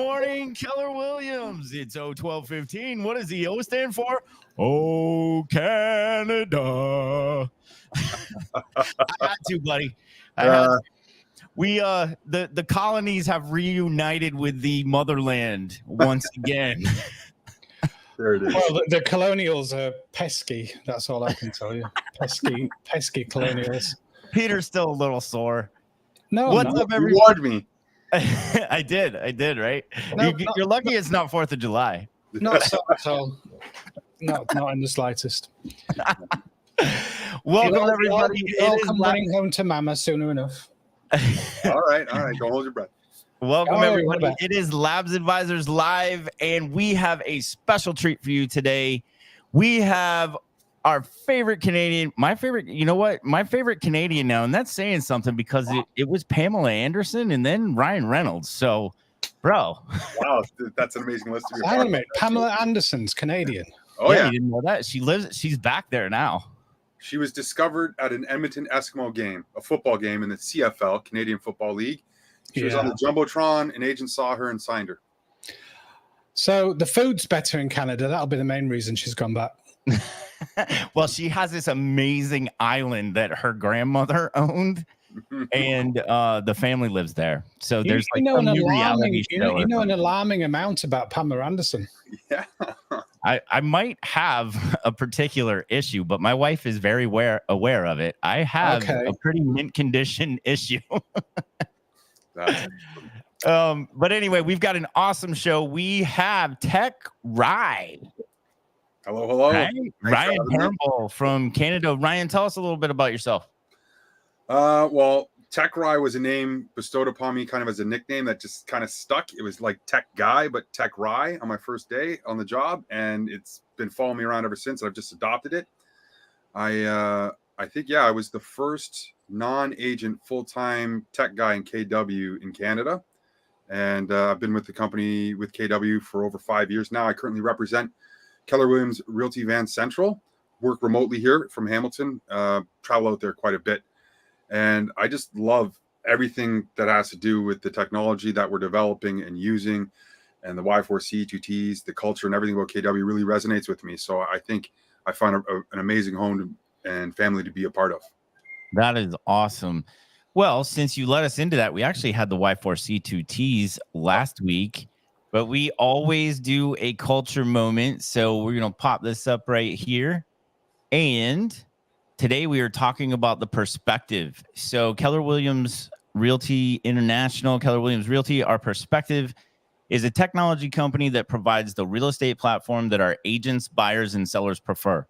morning, Keller Williams. It's 012:15. What does the O stand for? Oh, Canada. I had to, buddy. I had to. We the colonies have reunited with the motherland once again. There it is. Well, the colonials are pesky. That's all I can tell you. Pesky colonials. Peter's still a little sore. No, what's up, You everybody? warned me. I did, right? No, You're lucky it's not 4th of July. Not so at all. Not in the slightest. Welcome, everybody. You'll come running home to Mama sooner enough. All right. Don't hold your breath. Welcome, Oh, everybody. what It is Labs Advisors Live, and we have a special treat for you today. We have our favorite Canadian, my favorite Canadian now, and that's saying something because it was Pamela Anderson and then Ryan Reynolds. So, bro. Wow, that's an amazing list to be a Hang part on a of. minute. Pamela Anderson's Canadian. Oh, yeah. You didn't know that? She's back there now. She was discovered at an Edmonton Eskimo game, a football game in the CFL, Canadian Football League. She was on the Jumbotron. An agent saw her and signed her. So the food's better in Canada. That'll be the main reason she's gone back. Well, she has this amazing island that her grandmother owned, and the family lives there. So there's an reality show. an alarming amount about Pamela Anderson. Yeah. I might have a particular issue, but my wife is very aware of it. I have a pretty mint condition issue. But anyway, we've got an awesome show. We have Tech Rye. Hello. Right? Ryan Turnbull from Canada. Ryan, tell us a little bit about yourself. Well, Tech Rye was a name bestowed upon me kind of as a nickname that just kind of stuck. It was like Tech Guy, but Tech Rye on my first day on the job. And it's been following me around ever since. I've just adopted it. I think, I was the first non-agent full-time tech guy in KW in Canada. And I've been with the company with KW for over 5 years now. I currently represent Keller Williams Realty Van Central, work remotely here from Hamilton, travel out there quite a bit. And I just love everything that has to do with the technology that we're developing and using, and the Y4C, 2Ts, the culture and everything about KW really resonates with me. So I think I find an amazing home and family to be a part of. That is awesome. Well, since you let us into that, we actually had the Y4C2Ts last week, but we always do a culture moment. So we're going to pop this up right here. And today we are talking about the perspective. So Keller Williams Realty International, Keller Williams Realty, our perspective is a technology company that provides the real estate platform that our agents, buyers, and sellers prefer.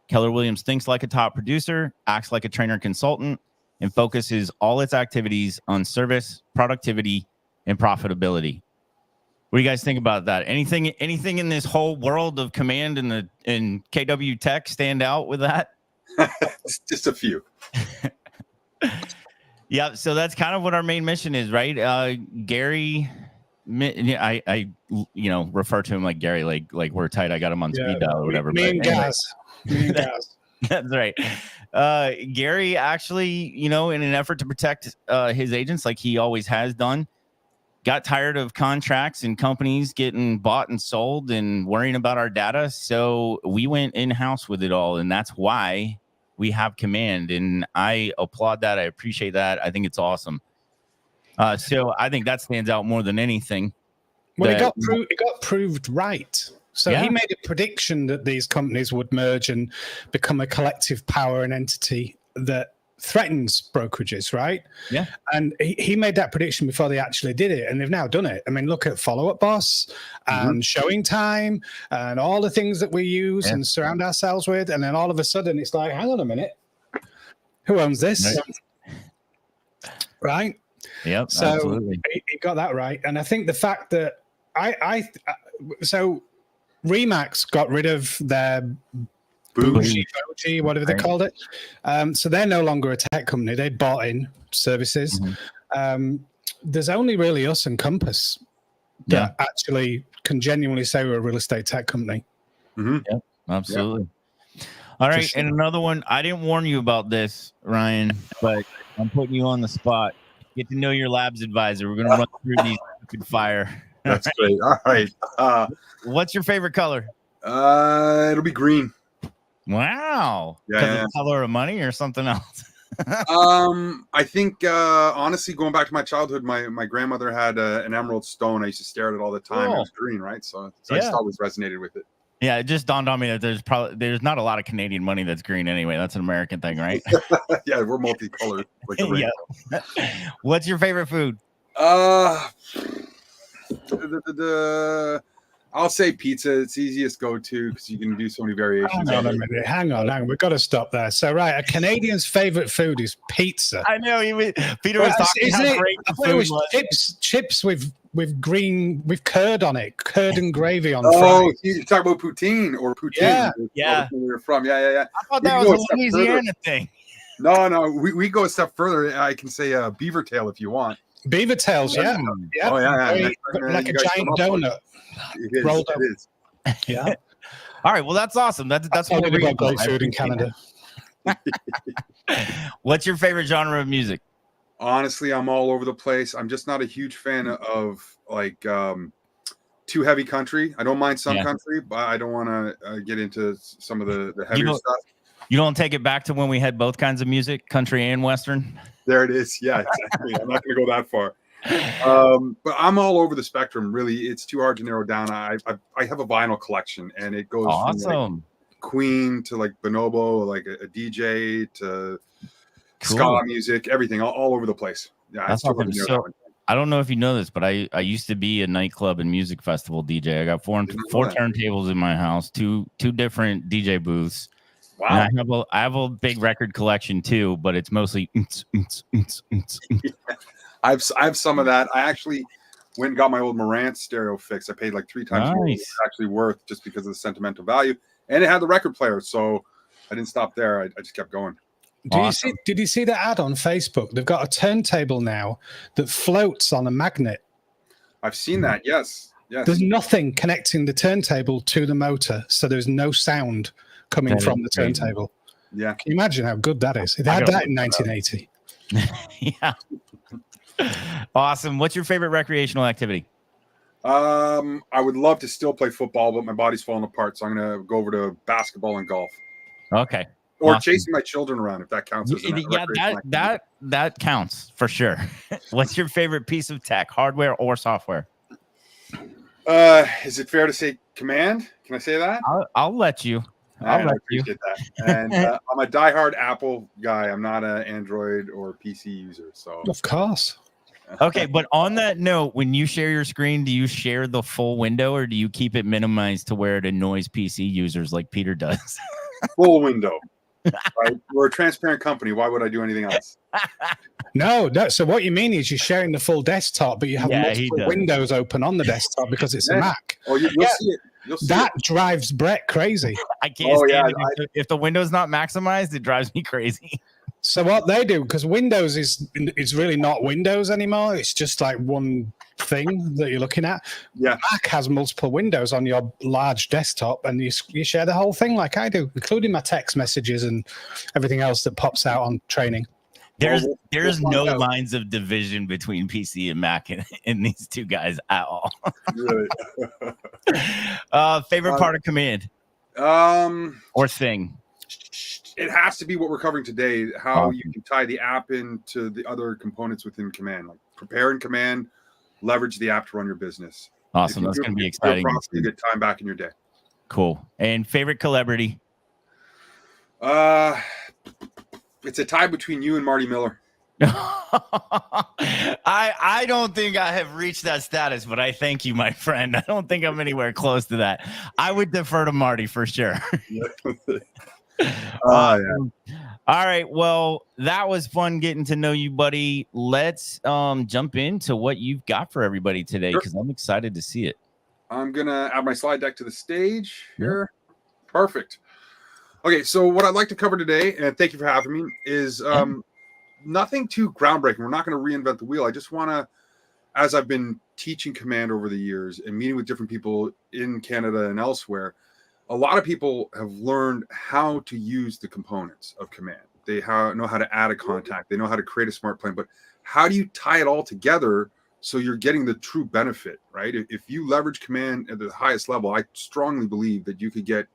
Keller Williams thinks like a top producer, acts like a trainer consultant, and focuses all its activities on service, productivity, and profitability. What do you guys think about that? Anything in this whole world of command and KW Tech stand out with that? Just a few. Yeah, so that's kind of what our main mission is, right? Gary, I refer to him like Gary, like we're tight. I got him on speed dial or whatever. Me and Gaz. That's right. Gary actually, in an effort to protect his agents like he always has done, got tired of contracts and companies getting bought and sold and worrying about our data. So we went in-house with it all. And that's why we have command. And I applaud that. I appreciate that. I think it's awesome. So I think that stands out more than anything. Well, it got proved right. So he made a prediction that these companies would merge and become a collective power and entity that threatens brokerages, right? Yeah. And he made that prediction before they actually did it, and they've now done it. I mean, look at Follow Up Boss and Showing Time and all the things that we use and surround ourselves with, and then all of a sudden it's like, hang on a minute, who owns this? Right? Yep, so absolutely. He got that right. And I think the fact that so Remax got rid of their Bougie, whatever they called it. So they're no longer a tech company. They bought in services. There's only really us and Compass that actually can genuinely say we're a real estate tech company. Yeah, absolutely. All right. And another one, I didn't warn you about this, Ryan, but I'm putting you on the spot. Get to know your labs advisor. We're going to run through these rapid fire. That's great. All right. What's your favorite color? It'll be green. Wow. Yeah, Because yeah. of the color of money or something else? I think honestly, going back to my childhood, my grandmother had an emerald stone. I used to stare at it all the time. Cool. It was green, right? So I Yeah. just always resonated with it. Yeah, it just dawned on me that there's not a lot of Canadian money that's green anyway. That's an American thing, right? Yeah, we're multicolored, like the rainbow. Yeah. What's your favorite food? I'll say pizza. It's easiest go-to because you can do so many variations. Hang on a minute. Hang on. We've got to stop there. So, right, a Canadian's favorite food is pizza. I know Peter was talking how great the food was. Chips with curd on it, curd and gravy on. Oh, you talk about poutine or poutine? Yeah. Where you're from? Yeah. I thought that was a Louisiana thing. No. We go a step further. I can say beaver tail if you want. Beaver tails, yeah. Oh yeah. Like a giant donut. Rolled up. It is. Yeah. All right. Well, that's awesome. That's what we got great food in Canada. What's your favorite genre of music? Honestly, I'm all over the place. I'm just not a huge fan of like too heavy country. I don't mind some country, but I don't want to get into some of the heavier stuff. You don't take it back to when we had both kinds of music, country and Western? There it is. Yeah, exactly. I'm not going to go that far. But I'm all over the spectrum. Really, it's too hard to narrow down. I have a vinyl collection, and it goes from like Queen to like Bonobo, like a DJ to ska music, everything, all over the place. Yeah, that's awesome. So, I don't know if you know this, but I used to be a nightclub and music festival DJ. I got four turntables in my house, two different DJ booths. Wow. And I have a big record collection too, but it's mostly. I have some of that. I actually went and got my old Marantz stereo fixed. I paid like 3 times more than it's actually worth just because of the sentimental value, and it had the record player, so I didn't stop there. I just kept going. Did you see that ad on Facebook? They've got a turntable now that floats on a magnet. I've seen that. Yes. There's nothing connecting the turntable to the motor, so there's no sound coming from the turntable. Yeah. Can you imagine how good that is? They had that in 1980. Yeah. Awesome. What's your favorite recreational activity? I would love to still play football, but my body's falling apart, so I'm going to go over to basketball and golf. Okay. Or chasing my children around, if that counts as that counts for sure. What's your favorite piece of tech, hardware or software? Is it fair to say Command? Can I say that? I'll let you. I appreciate that. And I'm a diehard Apple guy. I'm not an Android or PC user. So of course. Okay, but on that note, when you share your screen, do you share the full window or do you keep it minimized to where it annoys PC users like Peter does? Full window. Right? We're a transparent company. Why would I do anything else? No. So what you mean is you're sharing the full desktop, but you have multiple windows open on the desktop because it's a Mac. Oh, you'll see it. That drives Brett crazy. I can't stand it. If the window's not maximized, it drives me crazy. So what they do, because Windows is really not Windows anymore. It's just like one thing that you're looking at. Yeah. Mac has multiple windows on your large desktop, and you share the whole thing like I do, including my text messages and everything else that pops out on training. There's no lines of division between PC and Mac in these two guys at all. Really? Favorite part of Command? Or thing? It has to be what we're covering today, how you can tie the app into the other components within Command, like prepare in Command, leverage the app to run your business. Awesome. That's going to be exciting. You get time back in your day. Cool. And favorite celebrity? It's a tie between you and Marty Miller. I don't think I have reached that status, but I thank you, my friend. I don't think I'm anywhere close to that. I would defer to Marty for sure. All right. Well, that was fun getting to know you, buddy. Let's jump into what you've got for everybody today because I'm excited to see it. I'm going to add my slide deck to the stage here. Perfect. Okay, so what I'd like to cover today, and thank you for having me, is nothing too groundbreaking. We're not going to reinvent the wheel. I just want to, as I've been teaching Command over the years and meeting with different people in Canada and elsewhere, a lot of people have learned how to use the components of Command. They know how to add a contact. They know how to create a smart plane. But how do you tie it all together So you're getting the true benefit, right? If you leverage command at the highest level, I strongly believe that you could get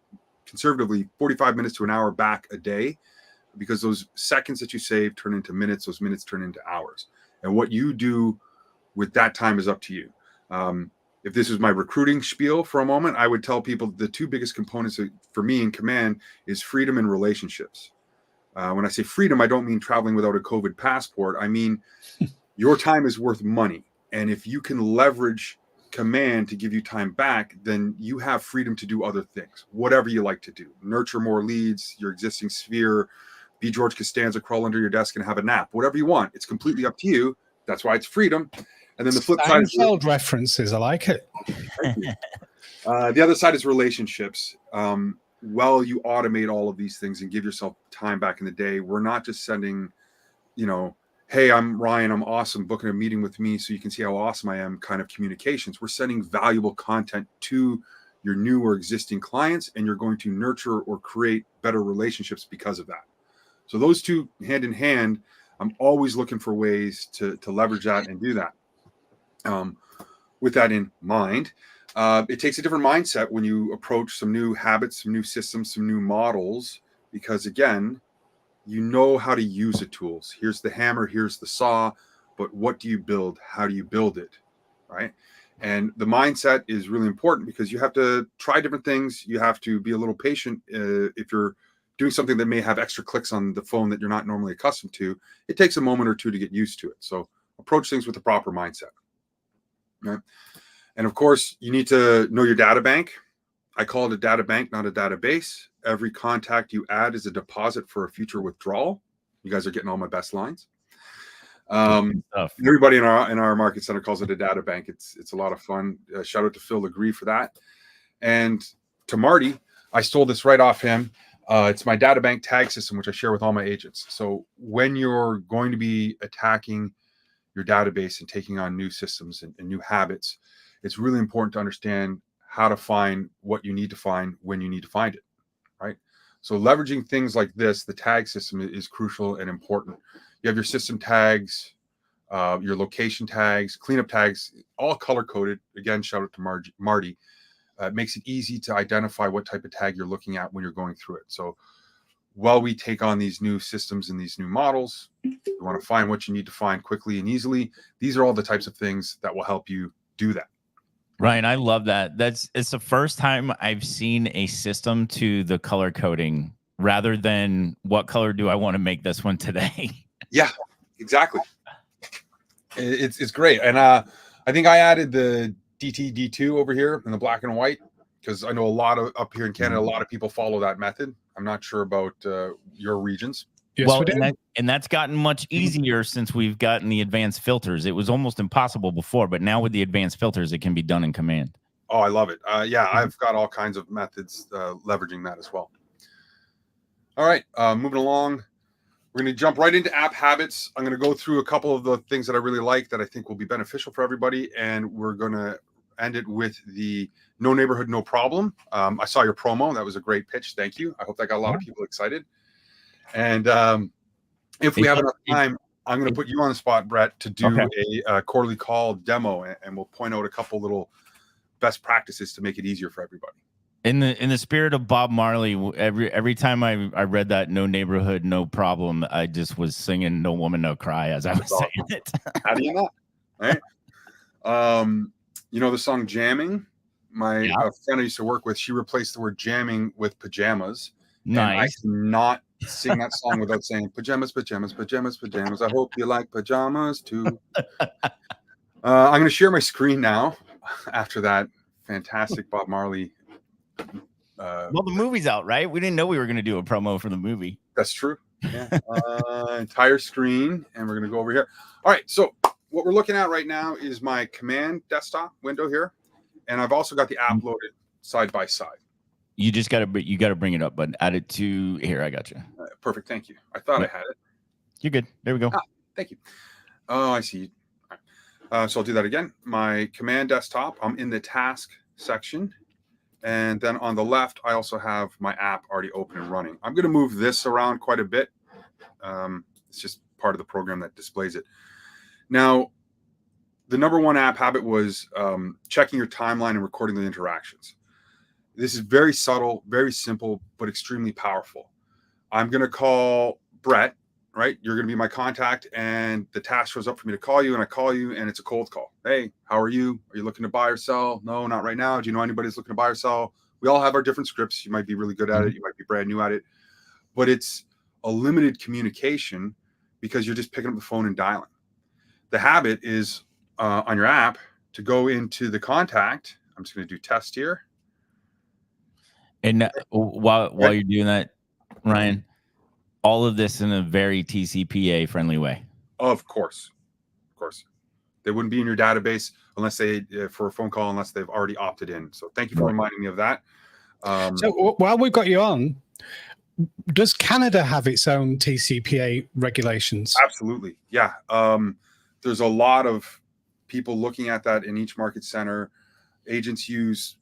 conservatively 45 minutes to an hour back a day, because those seconds that you save turn into minutes, those minutes turn into hours. And what you do with that time is up to you. If this was my recruiting spiel for a moment, I would tell people the two biggest components for me in command is freedom and relationships. When I say freedom, I don't mean traveling without a COVID passport. I mean, your time is worth money. And if you can leverage command to give you time back, then you have freedom to do other things, whatever you like to do. Nurture more leads, your existing sphere, be George Costanza, crawl under your desk and have a nap, whatever you want. It's completely up to you. That's why it's freedom. And then the flip side is references. I like it. The other side is relationships. Well, you automate all of these things and give yourself time back in the day. We're not just sending, hey, I'm Ryan, I'm awesome, booking a meeting with me so you can see how awesome I am kind of communications. We're sending valuable content to your new or existing clients, and you're going to nurture or create better relationships because of that. So those two hand in hand, I'm always looking for ways to leverage that and do that. With that in mind, it takes a different mindset when you approach some new habits, some new systems, some new models, because again, you know how to use the tools. Here's the hammer, here's the saw, but what do you build? How do you build it, right? And the mindset is really important because you have to try different things. You have to be a little patient. If you're doing something that may have extra clicks on the phone that you're not normally accustomed to, it takes a moment or two to get used to it. So approach things with the proper mindset. Right? And of course, you need to know your data bank. I call it a data bank, not a database. Every contact you add is a deposit for a future withdrawal. You guys are getting all my best lines. Everybody in our market center calls it a data bank. It's a lot of fun. Shout out to Phil Legree for that. And to Marty, I stole this right off him. It's my data bank tag system, which I share with all my agents. So when you're going to be attacking your database and taking on new systems and new habits, it's really important to understand how to find what you need to find when you need to find it, right? So leveraging things like this, the tag system is crucial and important. You have your system tags, your location tags, cleanup tags, all color-coded. Again, shout out to Marty. It makes it easy to identify what type of tag you're looking at when you're going through it. So while we take on these new systems and these new models, you want to find what you need to find quickly and easily. These are all the types of things that will help you do that. Ryan, I love that. It's the first time I've seen a system to the color coding rather than what color do I want to make this one today. Yeah, exactly. It's great. And I think I added the DTD2 over here in the black and white because I know a lot of up here in Canada, a lot of people follow that method. I'm not sure about your regions. Yes, well, and that's gotten much easier since we've gotten the advanced filters. It was almost impossible before, but now with the advanced filters, it can be done in command. Oh, I love it. Yeah, I've got all kinds of methods leveraging that as well. All right, moving along. We're going to jump right into app habits. I'm going to go through a couple of the things that I really like that I think will be beneficial for everybody. And we're going to end it with the no neighborhood, no problem. I saw your promo. That was a great pitch. Thank you. I hope that got a lot of people excited. And if we have enough time, I'm going to put you on the spot, Brett, to do a quarterly call demo, and we'll point out a couple little best practices to make it easier for everybody. In the spirit of Bob Marley, every time I read that no neighborhood, no problem, I just was singing No Woman, No Cry as I was saying it. How do you know? Right? You know the song Jamming? My friend I used to work with, she replaced the word jamming with pajamas. Nice. And I cannot sing that song without saying pajamas, pajamas, pajamas, pajamas. I hope you like pajamas too. I'm going to share my screen now after that fantastic Bob Marley. Well, the movie's out, right? We didn't know we were going to do a promo for the movie. That's true. Yeah. Entire screen, and we're going to go over here. All right. So what we're looking at right now is my command desktop window here, and I've also got the app loaded side by side. You just got to bring it up, but add it to here. I got you. Perfect. Thank you. I thought I had it. You're good. There we go. Thank you. Oh, I see. So I'll do that again. My command desktop. I'm in the task section. And then on the left, I also have my app already open and running. I'm going to move this around quite a bit. It's just part of the program that displays it. Now, the number one app habit was checking your timeline and recording the interactions. This is very subtle, very simple, but extremely powerful. I'm going to call Brett, right? You're going to be my contact, and the task shows up for me to call you, and I call you, and it's a cold call. Hey, how are you? Are you looking to buy or sell? No, not right now. Do you know anybody who's looking to buy or sell? We all have our different scripts. You might be really good at it. You might be brand new at it, but it's a limited communication because you're just picking up the phone and dialing. The habit is on your app to go into the contact. I'm just going to do test here. And while you're doing that, Ryan, all of this in a very TCPA friendly way. Of course. They wouldn't be in your database unless for a phone call, unless they've already opted in. So thank you for reminding me of that. So while we've got you on, does Canada have its own TCPA regulations? Absolutely. Yeah. There's a lot of people looking at that in each market center. Agents use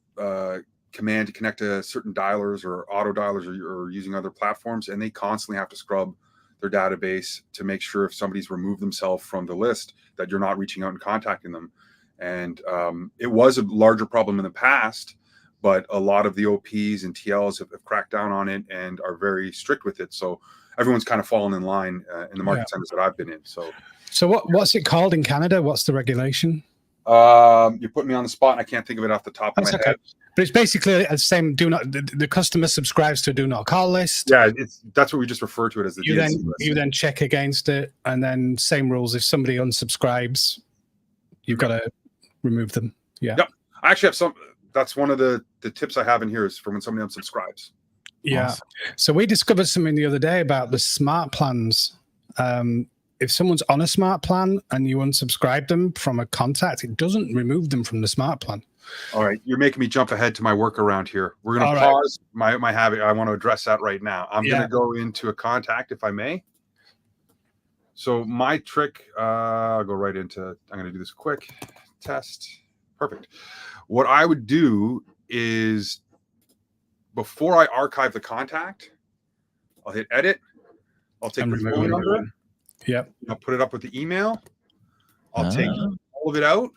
command to connect to certain dialers or auto dialers or using other platforms, and they constantly have to scrub their database to make sure if somebody's removed themselves from the list that you're not reaching out and contacting them. And it was a larger problem in the past, but a lot of the OPs and TLs have cracked down on it and are very strict with it. So everyone's kind of fallen in line in the market centers that I've been in. So what's it called in Canada? What's the regulation? You put me on the spot and I can't think of it off the top of my head. But it's basically the same. The customer subscribes to a do not call list. Yeah, that's what we just refer to it as the DNC list. You then check against it, and then same rules. If somebody unsubscribes, you've got to remove them. Yeah. Yep. I actually have some. That's one of the tips I have in here is for when somebody unsubscribes. Yeah. Awesome. So we discovered something the other day about the smart plans. If someone's on a smart plan and you unsubscribe them from a contact, it doesn't remove them from the smart plan. All right. You're making me jump ahead to my workaround here. We're going to pause my habit. I want to address that right now. I'm going to go into a contact if I may. So my trick, I'll go right into, I'm going to do this quick test. Perfect. What I would do is before I archive the contact, I'll hit edit. I'll take the phone number. Yep. I'll put it up with the email. I'll take all of it out,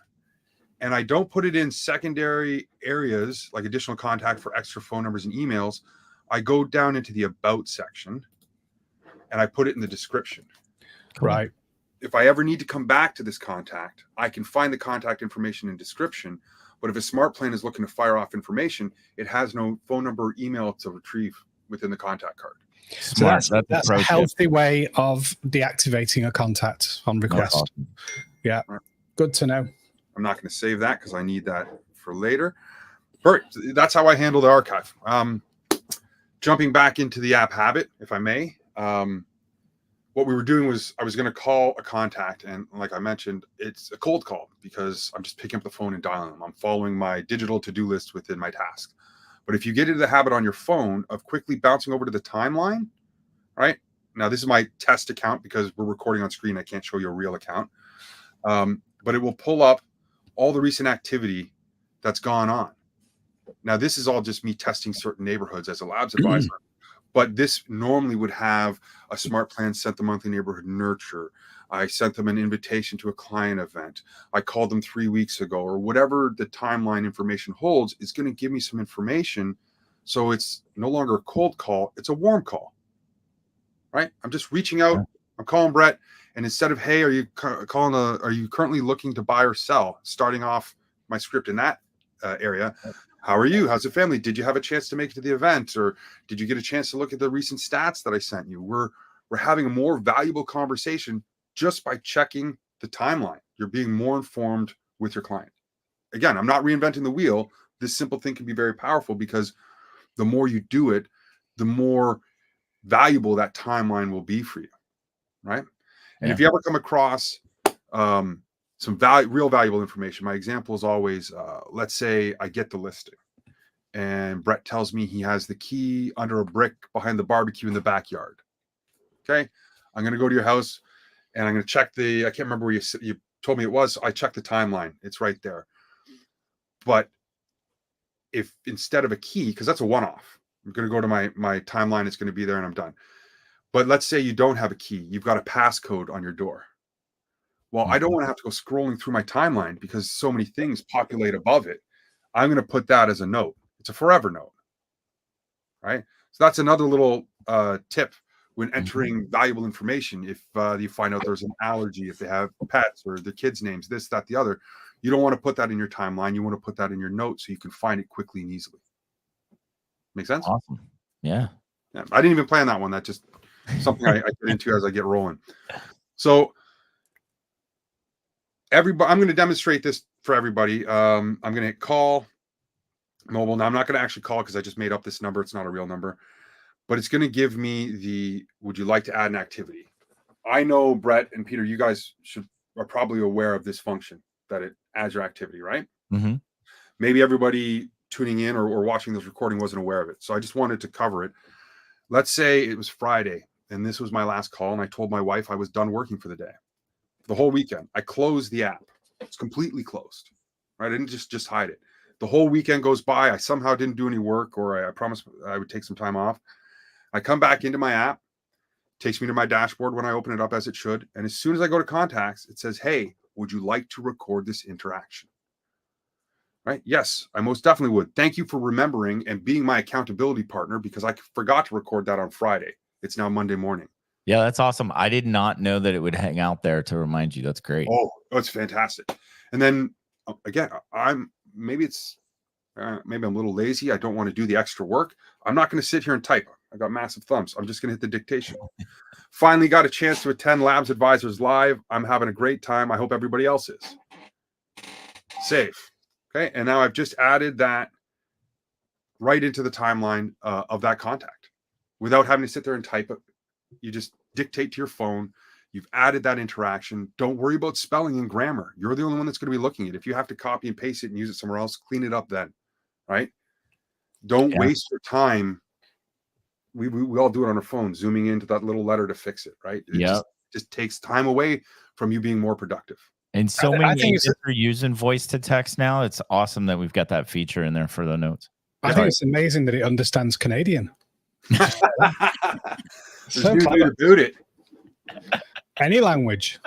and I don't put it in secondary areas like additional contact for extra phone numbers and emails. I go down into the about section, and I put it in the description. Right. If I ever need to come back to this contact, I can find the contact information in description. But if a smart plan is looking to fire off information, it has no phone number or email to retrieve within the contact card. So that's a healthy way of deactivating a contact on request. Awesome. Yeah, good to know. I'm not going to save that because I need that for later. Perfect. That's how I handle the archive. Jumping back into the app habit, if I may. What we were doing was I was going to call a contact, and like I mentioned, it's a cold call because I'm just picking up the phone and dialing them. I'm following my digital to-do list within my task. But if you get into the habit on your phone of quickly bouncing over to the timeline, right? Now, this is my test account because we're recording on screen. I can't show you a real account. But it will pull up all the recent activity that's gone on. Now, this is all just me testing certain neighborhoods as a labs advisor. But this normally would have a smart plan sent the monthly neighborhood nurture. I sent them an invitation to a client event. I called them 3 weeks ago, or whatever the timeline information holds is going to give me some information. So it's no longer a cold call. It's a warm call, right? I'm just reaching out. I'm calling Brett. And instead of, hey, are you currently looking to buy or sell? Starting off my script in that area. How are you? How's the family? Did you have a chance to make it to the event? Or did you get a chance to look at the recent stats that I sent you? We're having a more valuable conversation just by checking the timeline. You're being more informed with your client. Again, I'm not reinventing the wheel. This simple thing can be very powerful because the more you do it, the more valuable that timeline will be for you, right? And if you ever come across some real valuable information, my example is always, let's say I get the listing and Brett tells me he has the key under a brick behind the barbecue in the backyard. Okay. I'm going to go to your house and I'm going to check I can't remember where you told me it was. I checked the timeline. It's right there. But if instead of a key, because that's a one-off, I'm going to go to my timeline. It's going to be there and I'm done. But let's say you don't have a key. You've got a passcode on your door. Well, I don't want to have to go scrolling through my timeline because so many things populate above it. I'm going to put that as a note. It's a forever note, right? So that's another little tip when entering valuable information. If you find out there's an allergy, if they have pets or the kids' names, this, that, the other, you don't want to put that in your timeline. You want to put that in your notes so you can find it quickly and easily. Make sense? Awesome. Yeah. I didn't even plan that one. That's just something I get into as I get rolling. So everybody, I'm going to demonstrate this for everybody. I'm going to hit call mobile. Now I'm not going to actually call because I just made up this number. It's not a real number, but it's going to give me would you like to add an activity? I know Brett and Peter, you guys are probably aware of this function that it adds your activity, right? Mm-hmm. Maybe everybody tuning in or watching this recording wasn't aware of it. So I just wanted to cover it. Let's say it was Friday and this was my last call and I told my wife I was done working for the day. The whole weekend, I closed the app. It's completely closed, right? I didn't just hide it. The whole weekend goes by. I somehow didn't do any work or I promised I would take some time off. I come back into my app, takes me to my dashboard when I open it up as it should. And as soon as I go to contacts, it says, hey, would you like to record this interaction? Right? Yes, I most definitely would. Thank you for remembering and being my accountability partner because I forgot to record that on Friday. It's now Monday morning. Yeah, that's awesome. I did not know that it would hang out there to remind you. That's great. Oh, that's fantastic. And then again, maybe I'm a little lazy. I don't want to do the extra work. I'm not going to sit here and type. I got massive thumbs. I'm just going to hit the dictation. Finally got a chance to attend Labs Advisors Live. I'm having a great time. I hope everybody else is. Save. Okay. And now I've just added that right into the timeline of that contact without having to sit there and type it. You just dictate to your phone. You've added that interaction. Don't worry about spelling and grammar. You're the only one that's going to be looking at it. If you have to copy and paste it and use it somewhere else, clean it up then, right? Don't waste your time. We all do it on our phone, zooming into that little letter to fix it, right? It just takes time away from you being more productive. And so many agents are using voice to text now. It's awesome that we've got that feature in there for the notes. I think it's amazing that it understands Canadian. So clever. Boot it. Any language.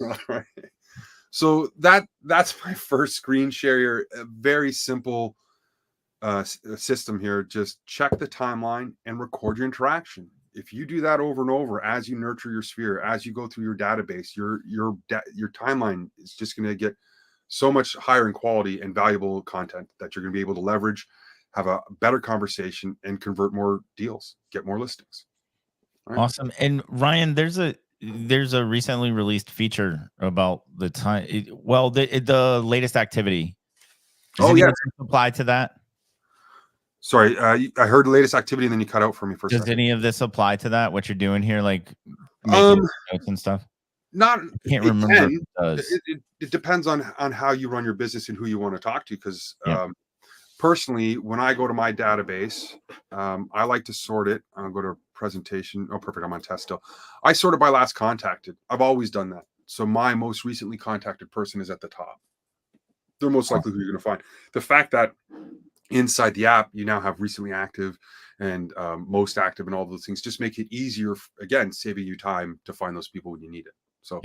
All right. So that's my first screen share. A very simple system here. Just check the timeline and record your interaction. If you do that over and over as you nurture your sphere, as you go through your database, your timeline is just going to get so much higher in quality and valuable content that you're going to be able to leverage, have a better conversation, and convert more deals, get more listings. Right. Awesome. And Ryan, there's a recently released feature about the time. The latest activity. Does it apply to that? Sorry, I heard the latest activity and then you cut out for me for a second. Does any of this apply to that? What you're doing here, like making notes and stuff? Not. I can't remember. It depends on how you run your business and who you want to talk to. Because personally, when I go to my database, I like to sort it. I'll go to presentation. Oh, perfect. I'm on test still. I sort it by last contacted. I've always done that. So my most recently contacted person is at the top. They're most likely who you're going to find. The fact that inside the app, you now have recently active and most active and all those things just make it easier, again, saving you time to find those people when you need it. So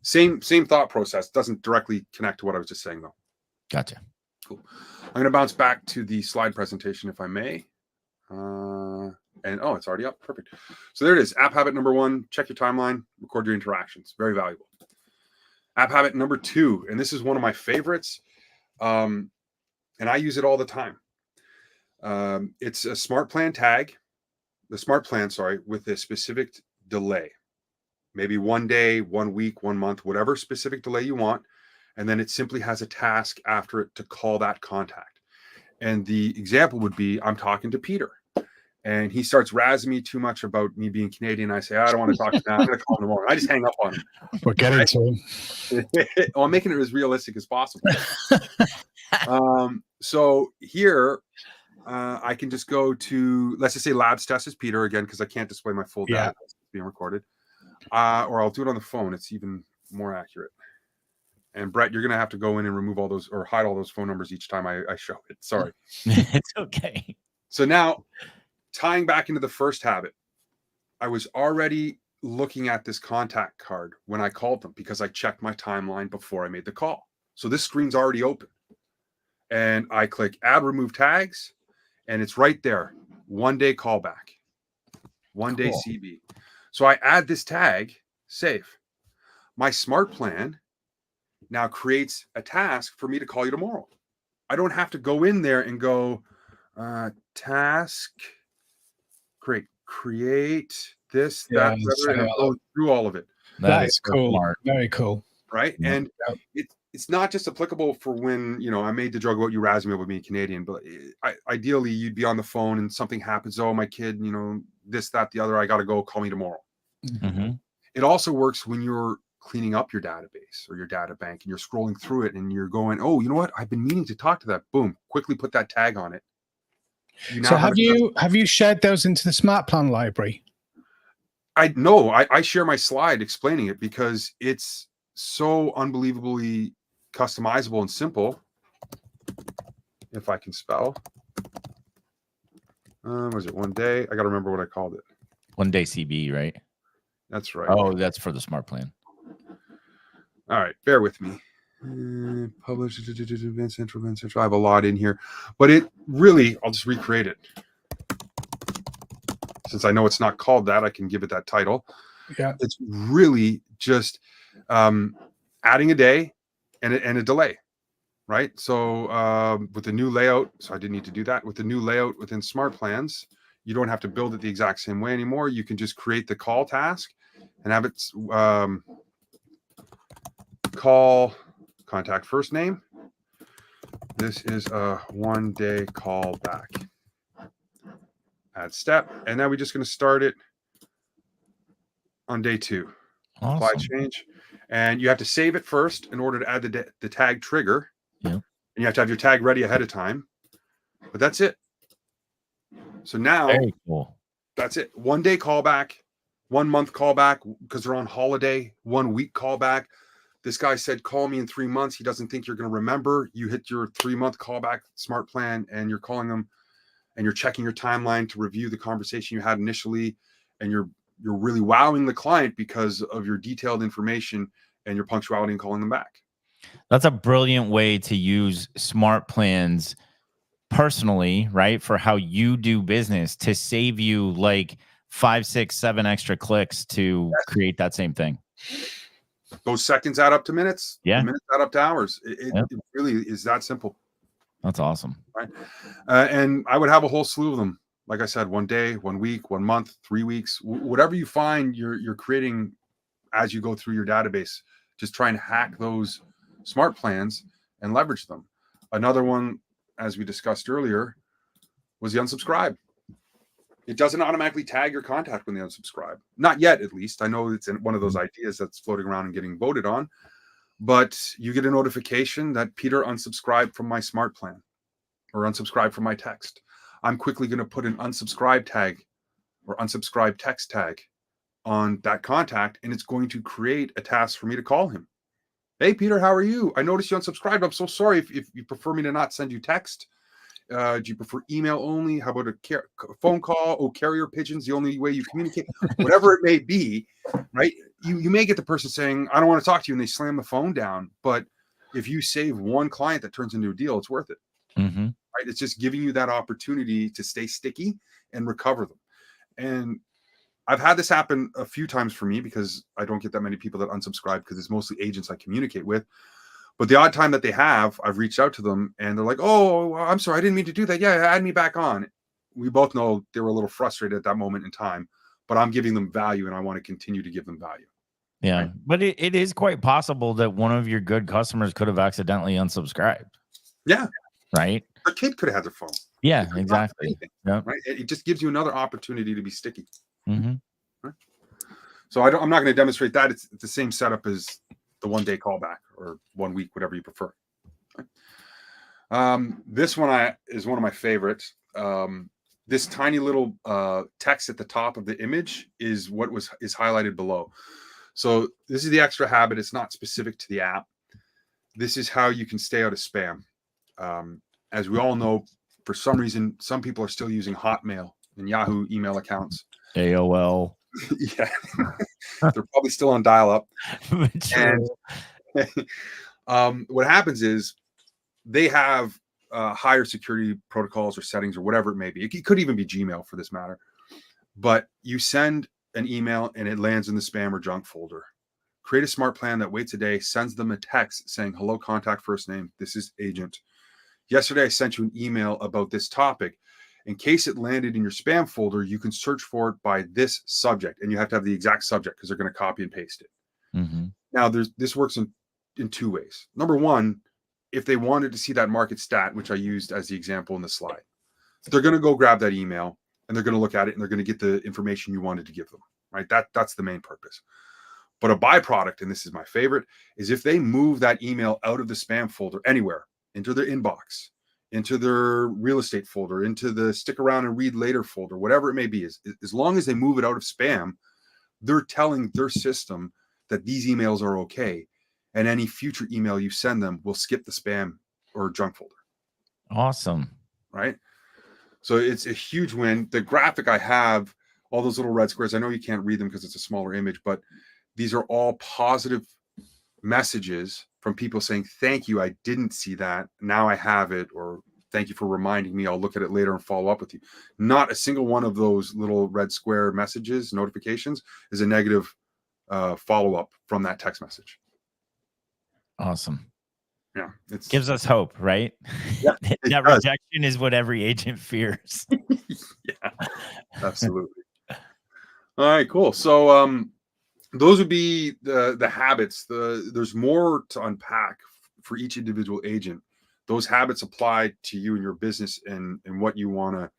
same thought process. Doesn't directly connect to what I was just saying, though. Gotcha. Cool. I'm going to bounce back to the slide presentation, if I may. It's already up. Perfect. So there it is. App habit number 1, check your timeline, record your interactions. Very valuable. App habit number 2, and this is one of my favorites. And I use it all the time. It's a smart plan tag, with a specific delay. Maybe 1 day, 1 week, 1 month, whatever specific delay you want. And then it simply has a task after it to call that contact. And the example would be, I'm talking to Peter. And he starts razzing me too much about me being Canadian. I say, I don't want to talk to him now. I'm going to call him tomorrow. I just hang up on him. We're getting to him. Well, I'm making it as realistic as possible. So here, I can just go to, let's just say Labs Test is Peter again, because I can't display my full data being recorded. Or I'll do it on the phone. It's even more accurate. And Brett, you're going to have to go in and remove all those or hide all those phone numbers each time I show it. Sorry. It's okay. So now, tying back into the first habit, I was already looking at this contact card when I called them because I checked my timeline before I made the call. So this screen's already open. And I click add remove tags, and it's right there. 1 day callback, 1 day CB. So I add this tag, save. My smart plan now creates a task for me to call you tomorrow. I don't have to go in there and go task, create this, that, and go through all of it. That is cool. Smart. Very cool. Right. Yeah. And it's not just applicable for when, I made the joke about you razzing me about being Canadian, but ideally you'd be on the phone and something happens. Oh, my kid, this, that, the other, I got to go, call me tomorrow. Mm-hmm. It also works when you're cleaning up your database or your data bank and you're scrolling through it and you're going, oh, you know what? I've been meaning to talk to that. Boom, quickly put that tag on it. So have you shared those into the Smart Plan library? I share my slide explaining it because it's so unbelievably customizable and simple. If I can spell. Was it 1 day? I got to remember what I called it. 1 day CB, right? That's right. Oh, that's for the smart plan. All right, bear with me. Publish Event Central. I have a lot in here, but it really, I'll just recreate it. Since I know it's not called that, I can give it that title. Yeah, it's really just adding a day and a delay, right? So with the new layout, so I didn't need to do that. With the new layout within Smart Plans, you don't have to build it the exact same way anymore. You can just create the call task and have it call contact first name. This is a 1 day call back. Add step, and now we're just going to start it on day 2. Awesome. Apply change, and you have to save it first in order to add the tag trigger. Yeah, and you have to have your tag ready ahead of time. But that's it. So now, very cool. That's it. 1 day callback, 1 month callback because they're on holiday. 1 week callback. This guy said, call me in 3 months. He doesn't think you're going to remember. You hit your 3 month callback smart plan and you're calling them and you're checking your timeline to review the conversation you had initially. And you're really wowing the client because of your detailed information and your punctuality in calling them back. That's a brilliant way to use smart plans personally, right? For how you do business to save you like 5, 6, 7 extra clicks to create that same thing. Those seconds add up to minutes. Yeah. Minutes add up to hours. It really is that simple. That's awesome. Right. And I would have a whole slew of them. Like I said, 1 day, 1 week, 1 month, 3 weeks, whatever you find you're creating as you go through your database, just trying to hack those smart plans and leverage them. Another one, as we discussed earlier, was the unsubscribe. It doesn't automatically tag your contact when they unsubscribe. Not yet, at least. I know it's one of those ideas that's floating around and getting voted on. But you get a notification that Peter unsubscribed from my smart plan or unsubscribed from my text. I'm quickly going to put an unsubscribe tag or unsubscribe text tag on that contact, and it's going to create a task for me to call him. Hey, Peter, how are you? I noticed you unsubscribed. I'm so sorry. If you prefer me to not send you text, do you prefer email only? How about a phone call? Oh, carrier pigeon's the only way you communicate. Whatever it may be, right? You may get the person saying, I don't want to talk to you, and they slam the phone down. But if you save one client that turns into a deal, it's worth it. Mm-hmm. Right? It's just giving you that opportunity to stay sticky and recover them. And I've had this happen a few times for me because I don't get that many people that unsubscribe because it's mostly agents I communicate with. But the odd time that they have, I've reached out to them and they're like, oh, I'm sorry, I didn't mean to do that. Yeah, add me back on. We both know they were a little frustrated at that moment in time, but I'm giving them value and I want to continue to give them value. Yeah, right? But it is quite possible that one of your good customers could have accidentally unsubscribed. Yeah. Right? A kid could have had their phone. Yeah, exactly. Anything, yeah. Right? It just gives you another opportunity to be sticky. Mm-hmm. Right? So I'm not going to demonstrate that. It's the same setup as the 1 day callback or 1 week, whatever you prefer. Okay. This one is one of my favorites. This tiny little text at the top of the image is what is highlighted below. So this is the extra habit. It's not specific to the app. This is how you can stay out of spam. As we all know, for some reason, some people are still using Hotmail and Yahoo email accounts. AOL. Yeah. They're probably still on dial-up. And what happens is they have higher security protocols or settings or whatever it may be. It could even be Gmail for this matter. But you send an email and it lands in the spam or junk folder. Create a smart plan that waits a day, sends them a text saying, hello, contact first name. This is agent. Yesterday, I sent you an email about this topic. In case it landed in your spam folder, you can search for it by this subject. And you have to have the exact subject because they're going to copy and paste it. Mm-hmm. Now, this works in two ways. Number one, if they wanted to see that market stat, which I used as the example in the slide, they're going to go grab that email and they're going to look at it and they're going to get the information you wanted to give them, right? That's the main purpose. But a byproduct, and this is my favorite, is if they move that email out of the spam folder anywhere, into their inbox, into their real estate folder, into the stick around and read later folder, whatever it may be, as long as they move it out of spam, they're telling their system that these emails are okay. And any future email you send them will skip the spam or junk folder. Awesome. Right? So it's a huge win. The graphic I have, all those little red squares, I know you can't read them because it's a smaller image, but these are all positive messages from people saying, thank you, I didn't see that. Now I have it. Or thank you for reminding me. I'll look at it later and follow up with you. Not a single one of those little red square messages, notifications, is a negative follow-up from that text message. Awesome. Yeah. It gives us hope, right? Yeah, that rejection is what every agent fears. Yeah, absolutely. All right, cool. So those would be the habits. There's more to unpack for each individual agent. Those habits apply to you and your business and what you want to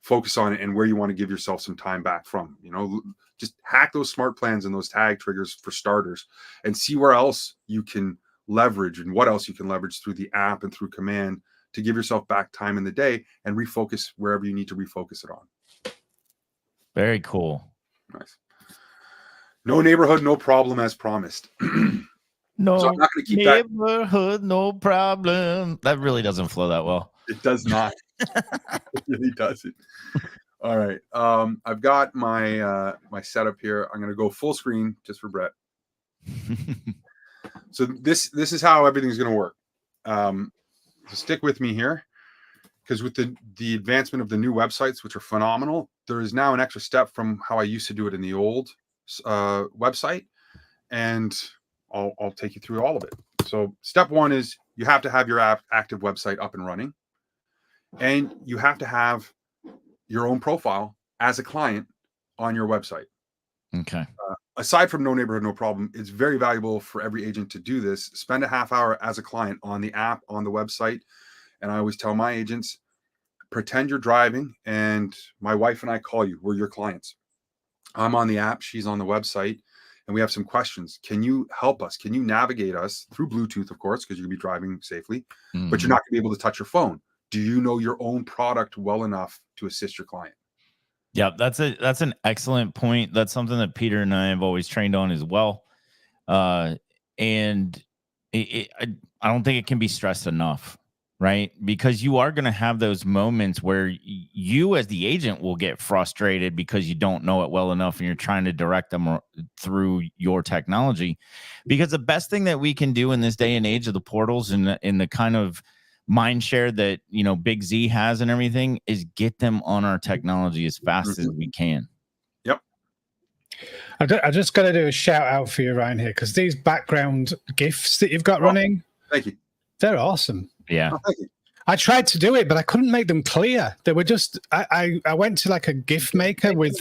focus on and where you want to give yourself some time back from. Just hack those smart plans and those tag triggers for starters and see where else you can leverage and what else you can leverage through the app and through command to give yourself back time in the day and refocus wherever you need to refocus it on. Very cool. Nice. No neighborhood, no problem, as promised. No so I'm not going to keep neighborhood, no problem. That really doesn't flow that well. It does not. It really doesn't. All right. I've got my my setup here. I'm going to go full screen just for Brett. So this is how everything's going to work. So stick with me here, because with the advancement of the new websites, which are phenomenal, there is now an extra step from how I used to do it in the old website, and I'll take you through all of it. So step one is you have to have your active website up and running, and you have to have your own profile as a client on your website. Okay. Aside from No Neighborhood, No Problem, it's very valuable for every agent to do this. Spend a half hour as a client on the app, on the website. And I always tell my agents, pretend you're driving and my wife and I call you. We're your clients. I'm on the app. She's on the website. And we have some questions. Can you help us? Can you navigate us through Bluetooth, of course, because you can be driving safely, but you're not going to be able to touch your phone. Do you know your own product well enough to assist your client? Yeah, that's an excellent point. That's something that Peter and I have always trained on as well. And I don't think it can be stressed enough, right? Because you are going to have those moments where you as the agent will get frustrated because you don't know it well enough and you're trying to direct them through your technology. Because the best thing that we can do in this day and age of the portals and in the kind of mind share that Big Z has and everything is get them on our technology as fast as we can. Yep. I just got to do a shout out for you around here, because these background GIFs that you've got running, thank you, they're awesome. Yeah. Thank you. I tried to do it, but I couldn't make them clear. They were just I went to like a GIF maker with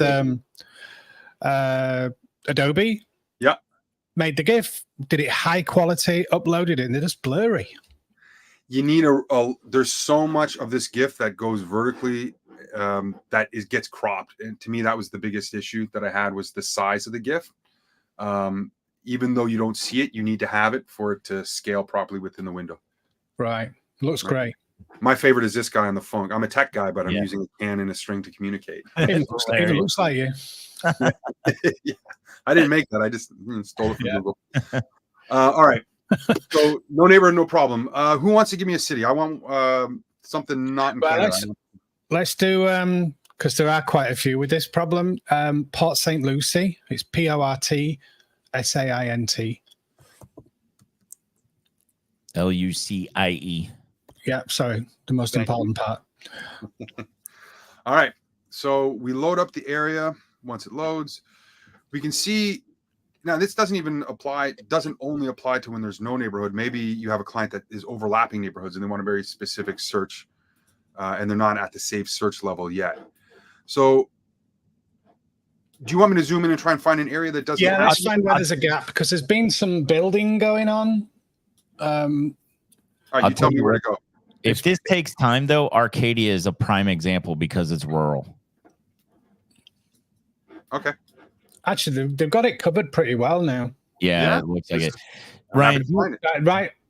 Adobe. Yeah. Made the GIF, did it high quality, uploaded it, and they're just blurry. You need there's so much of this GIF that goes vertically that gets cropped. And to me, that was the biggest issue that I had, was the size of the GIF. Even though you don't see it, you need to have it for it to scale properly within the window. Right. Looks great. My favorite is this guy on the phone. I'm a tech guy, but I'm using a can and a string to communicate. It looks like you. Yeah. I didn't make that. I just stole it from Google. All right. So No Neighborhood, No Problem. Who wants to give me a city? I want something not in Canada. Let's do because there are quite a few with this problem. Port St. Lucie. It's PortSaint. Lucie. Yeah, sorry, the most important part. All right, so we load up the area. Once it loads, we can see now this doesn't only apply to when there's no neighborhood. Maybe you have a client that is overlapping neighborhoods and they want a very specific search, and they're not at the safe search level yet. So do you want me to zoom in and try and find an area that doesn't? Yeah, let's find where there's a gap, because there's been some building going on. All right, you tell me where to go. If this takes time, though, Arcadia is a prime example because it's rural. Okay. Actually, they've got it covered pretty well now. Yeah. It looks like it. Ryan,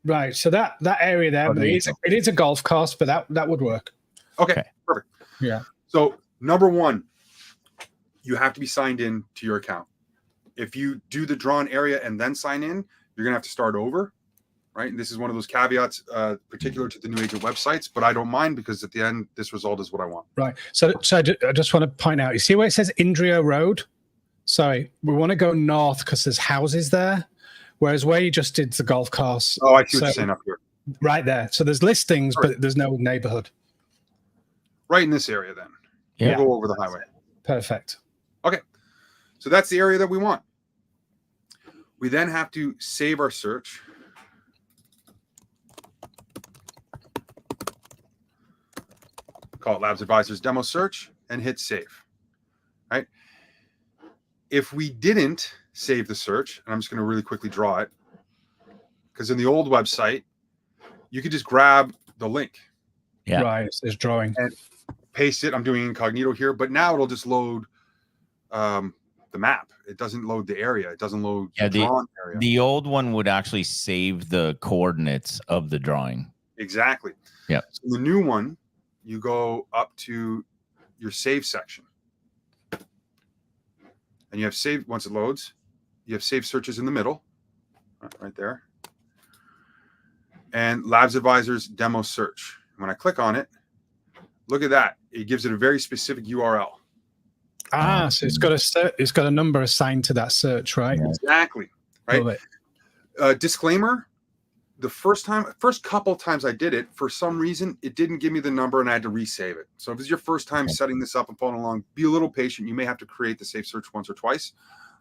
right. So that area there, it is a golf course, but that would work. Okay, perfect. Yeah. So number one, you have to be signed in to your account. If you do the drawn area and then sign in, you're gonna have to start over. Right. And this is one of those caveats particular to the new agent websites, but I don't mind because at the end, this result is what I want. Right. So I just want to point out, you see where it says Indrio Road? Sorry, we want to go north because there's houses there, whereas where you just did the golf course. Oh, I see what you're saying up here. Right there. So there's listings, but there's no neighborhood. Right in this area then. Yeah. We'll go over the highway. Perfect. Okay. So that's the area that we want. We then have to save our search. Call it Labs Advisors Demo Search and hit save. Right. If we didn't save the search, and I'm just going to really quickly draw it, because in the old website, you could just grab the link. Yeah. Right. There's drawing. And paste it. I'm doing incognito here, but now it'll just load the map. It doesn't load the area. It doesn't load the drawn area. The old one would actually save the coordinates of the drawing. Exactly. Yeah. So the new one, you go up to your save section. And you have saved, once it loads, you have saved searches in the middle, right there. And Labs Advisors Demo Search. When I click on it, look at that. It gives it a very specific URL. So it's got a number assigned to that search, right? Exactly. Right. Disclaimer. The first couple times I did it, for some reason, it didn't give me the number and I had to resave it. So if it's your first time setting this up and following along, be a little patient. You may have to create the safe search once or twice.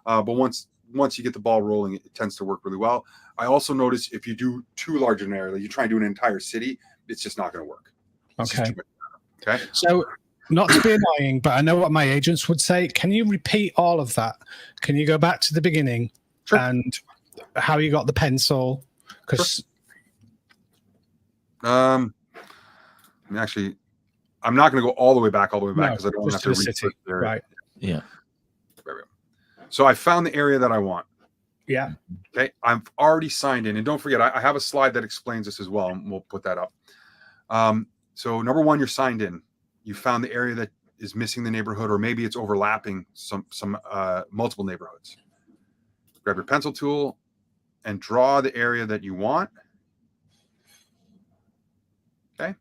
But once you get the ball rolling, it tends to work really well. I also notice if you do too large an area, you try and do an entire city, it's just not going to work. Okay. Okay. So not to be annoying, but I know what my agents would say. Can you repeat all of that? Can you go back to the beginning and how you got the pencil? Because actually, I'm not going to go all the way back because I don't have to research the area. Right. Yeah. So I found the area that I want. Yeah. Okay. I've already signed in, and don't forget, I have a slide that explains this as well, and we'll put that up. So number one, you're signed in. You found the area that is missing the neighborhood, or maybe it's overlapping some multiple neighborhoods. Grab your pencil tool and draw the area that you want. Okay.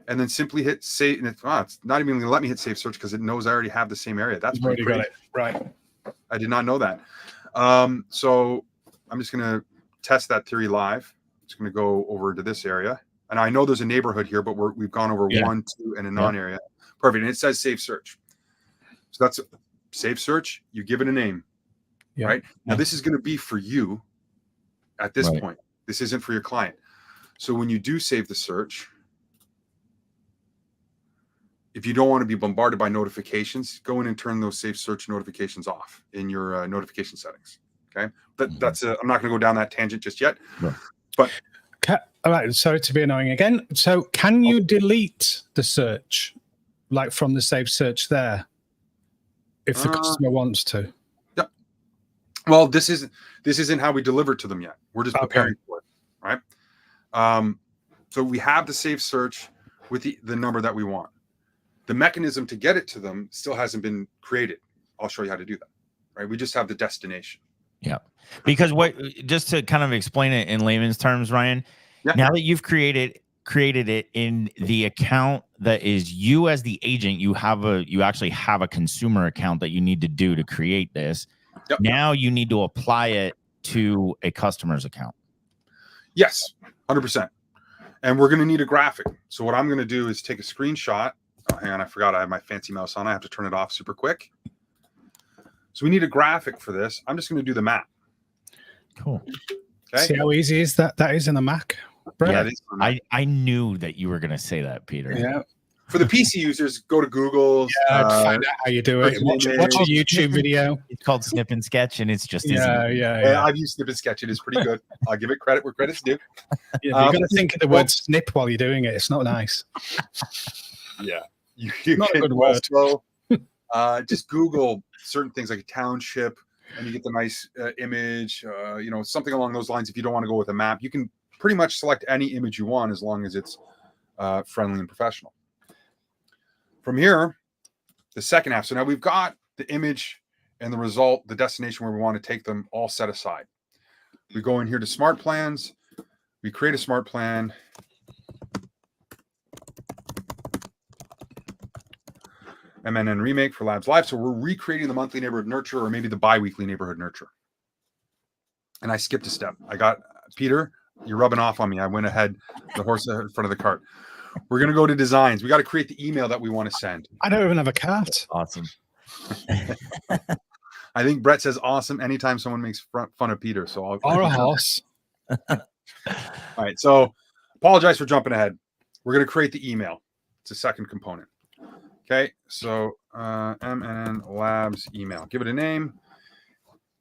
And then simply hit save. And it's not even going to let me hit save search because it knows I already have the same area. That's pretty got it. Right. I did not know that. So I'm just going to test that theory live. I'm just going to go over to this area. And I know there's a neighborhood here, but we've gone over 1, 2, and a non-area. Perfect. And it says save search. So that's save search. You give it a name. Yeah. Right. Now, this is going to be for you at this point. This isn't for your client. So when you do save the search, if you don't want to be bombarded by notifications, go in and turn those save search notifications off in your notification settings. Okay. But that's I'm not going to go down that tangent just yet. No. But all right. Sorry to be annoying again. So can you delete the search, like from the save search there, if the customer wants to? Yeah. Well, this isn't how we deliver to them yet. We're just preparing for it. Right. So we have the save search with the number that we want. The mechanism to get it to them still hasn't been created. I'll show you how to do that. Right. We just have the destination. Yeah. Because just to kind of explain it in layman's terms, Ryan, now that you've created created it in the account that is you as the agent. You actually have a consumer account that you need to do to create this. Yep. Now you need to apply it to a customer's account. Yes, 100%. And we're going to need a graphic. So what I'm going to do is take a screenshot. Oh, hang on, I forgot I have my fancy mouse on. I have to turn it off super quick. So we need a graphic for this. I'm just going to do the map. Cool. Okay. See how easy is that is in the Mac? Brett? Yeah, I knew that you were going to say that, Peter. Yeah. For the PC users, go to Google. Find out how you do it. Watch a YouTube video. It's called Snip and Sketch, and it's just yeah. I've used Snip and Sketch. It is pretty good. I'll give it credit where credit's due. You've got to think of the word snip while you're doing it. It's not nice. Yeah. You not a good word. Also, just Google certain things like a township, and you get the nice image, something along those lines. If you don't want to go with a map, you can pretty much select any image you want as long as it's friendly and professional. From here, the second half. So now we've got the image and the result, the destination where we want to take them all set aside. We go in here to smart plans. We create a smart plan. MNN remake for Labs Live. So we're recreating the monthly neighborhood nurture or maybe the bi-weekly neighborhood nurture. And I skipped a step. I got Peter, you're rubbing off on me. I went ahead, the horse in front of the cart. We're going to go to designs. We got to create the email that we want to send. I don't even have a cart. Awesome. I think Brett says awesome anytime someone makes fun of Peter. So or a horse. All right. So apologize for jumping ahead. We're going to create the email. It's a second component. Okay. So MNN Labs email. Give it a name.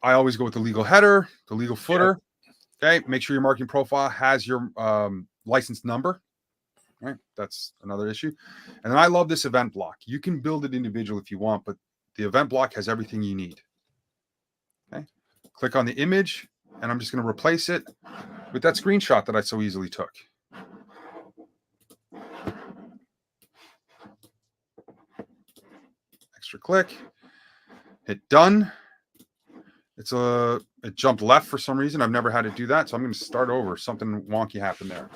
I always go with the legal header, the legal footer. Okay. Make sure your marketing profile has your license number. Right, that's another issue. And then I love this event block. You can build it individual if you want, but the event block has everything you need. Okay, click on the image, and I'm just going to replace it with that screenshot that I so easily took. Extra click, hit done. It jumped left for some reason. I've never had it do that, so I'm going to start over. Something wonky happened there.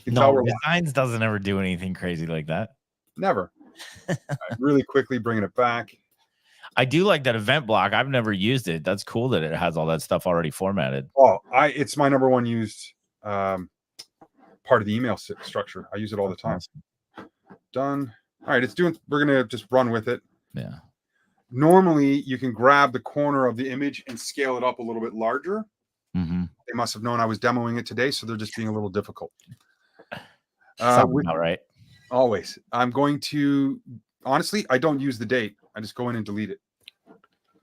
No, Designs doesn't ever do anything crazy like that. Never. Right, really quickly bringing it back. I do like that event block. I've never used it. That's cool that it has all that stuff already formatted. Oh, it's my number one used part of the email structure. I use it all the time. Awesome. Done. All right, we're gonna just run with it. Yeah. Normally, you can grab the corner of the image and scale it up a little bit larger. Mm-hmm. They must have known I was demoing it today, so they're just being a little difficult. All right. Always. I'm going to, honestly, I don't use the date. I just go in and delete it.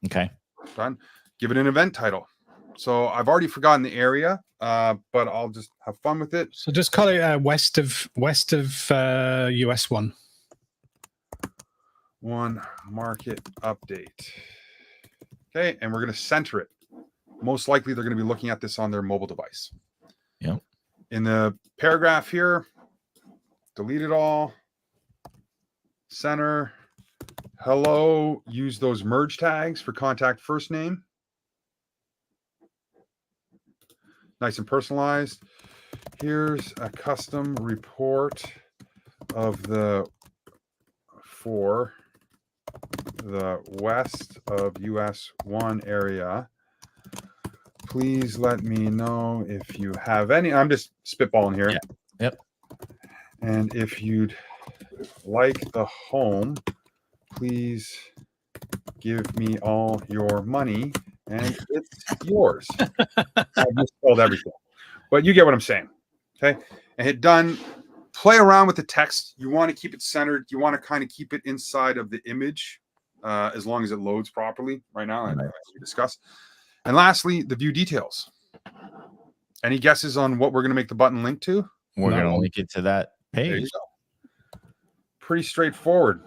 Okay. Done. Give it an event title. So I've already forgotten the area, but I'll just have fun with it. So just call it west of US 1. One market update. Okay. And we're going to center it. Most likely they're going to be looking at this on their mobile device. Yep. In the paragraph here, delete it all. Center. Hello. Use those merge tags for contact first name. Nice and personalized. Here's a custom report of for the west of US 1 area. Please let me know if you have any. I'm just spitballing here. Yeah. Yep. And if you'd like the home, please give me all your money and it's yours. I misspelled everything. But you get what I'm saying. Okay. And hit done. Play around with the text. You want to keep it centered. You want to kind of keep it inside of the image as long as it loads properly right now, as we discussed. And lastly, the view details. Any guesses on what we're going to make the button link to? We're going to link it to that page. There you go. Pretty straightforward.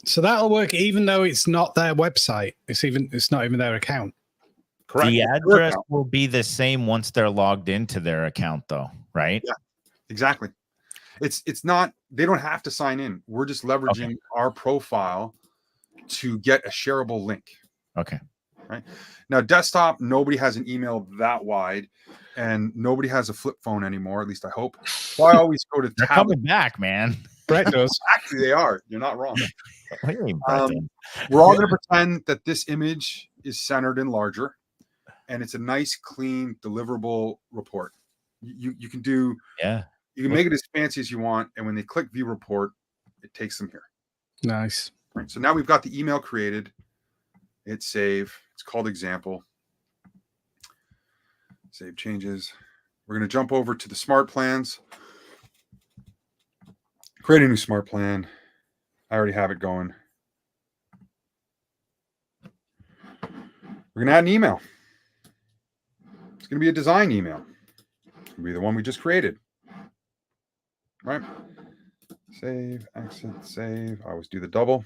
So that'll work even though it's not their website. It's not even their account. Correct. The address will be the same once they're logged into their account, though, right? Yeah, exactly. It's not. They don't have to sign in. We're just leveraging our profile to get a shareable link. Okay. right? Now, desktop, nobody has an email that wide, and nobody has a flip phone anymore. At least I hope. So I always go to They're tablet. coming back, man. Brett does. Actually, they are. You're not wrong. What do you mean, Brett did? We're all going to pretend that this image is centered and larger, and it's a nice, clean, deliverable report. You can do. Yeah. You can make it as fancy as you want, and when they click View Report, it takes them here. Nice. Right. So now we've got the email created. Hit save. It's called example. Save changes. We're going to jump over to the smart plans. Create a new smart plan. I already have it going. We're going to add an email. It's going to be a design email. It's going to be the one we just created. Right? Save, exit, save. I always do the double.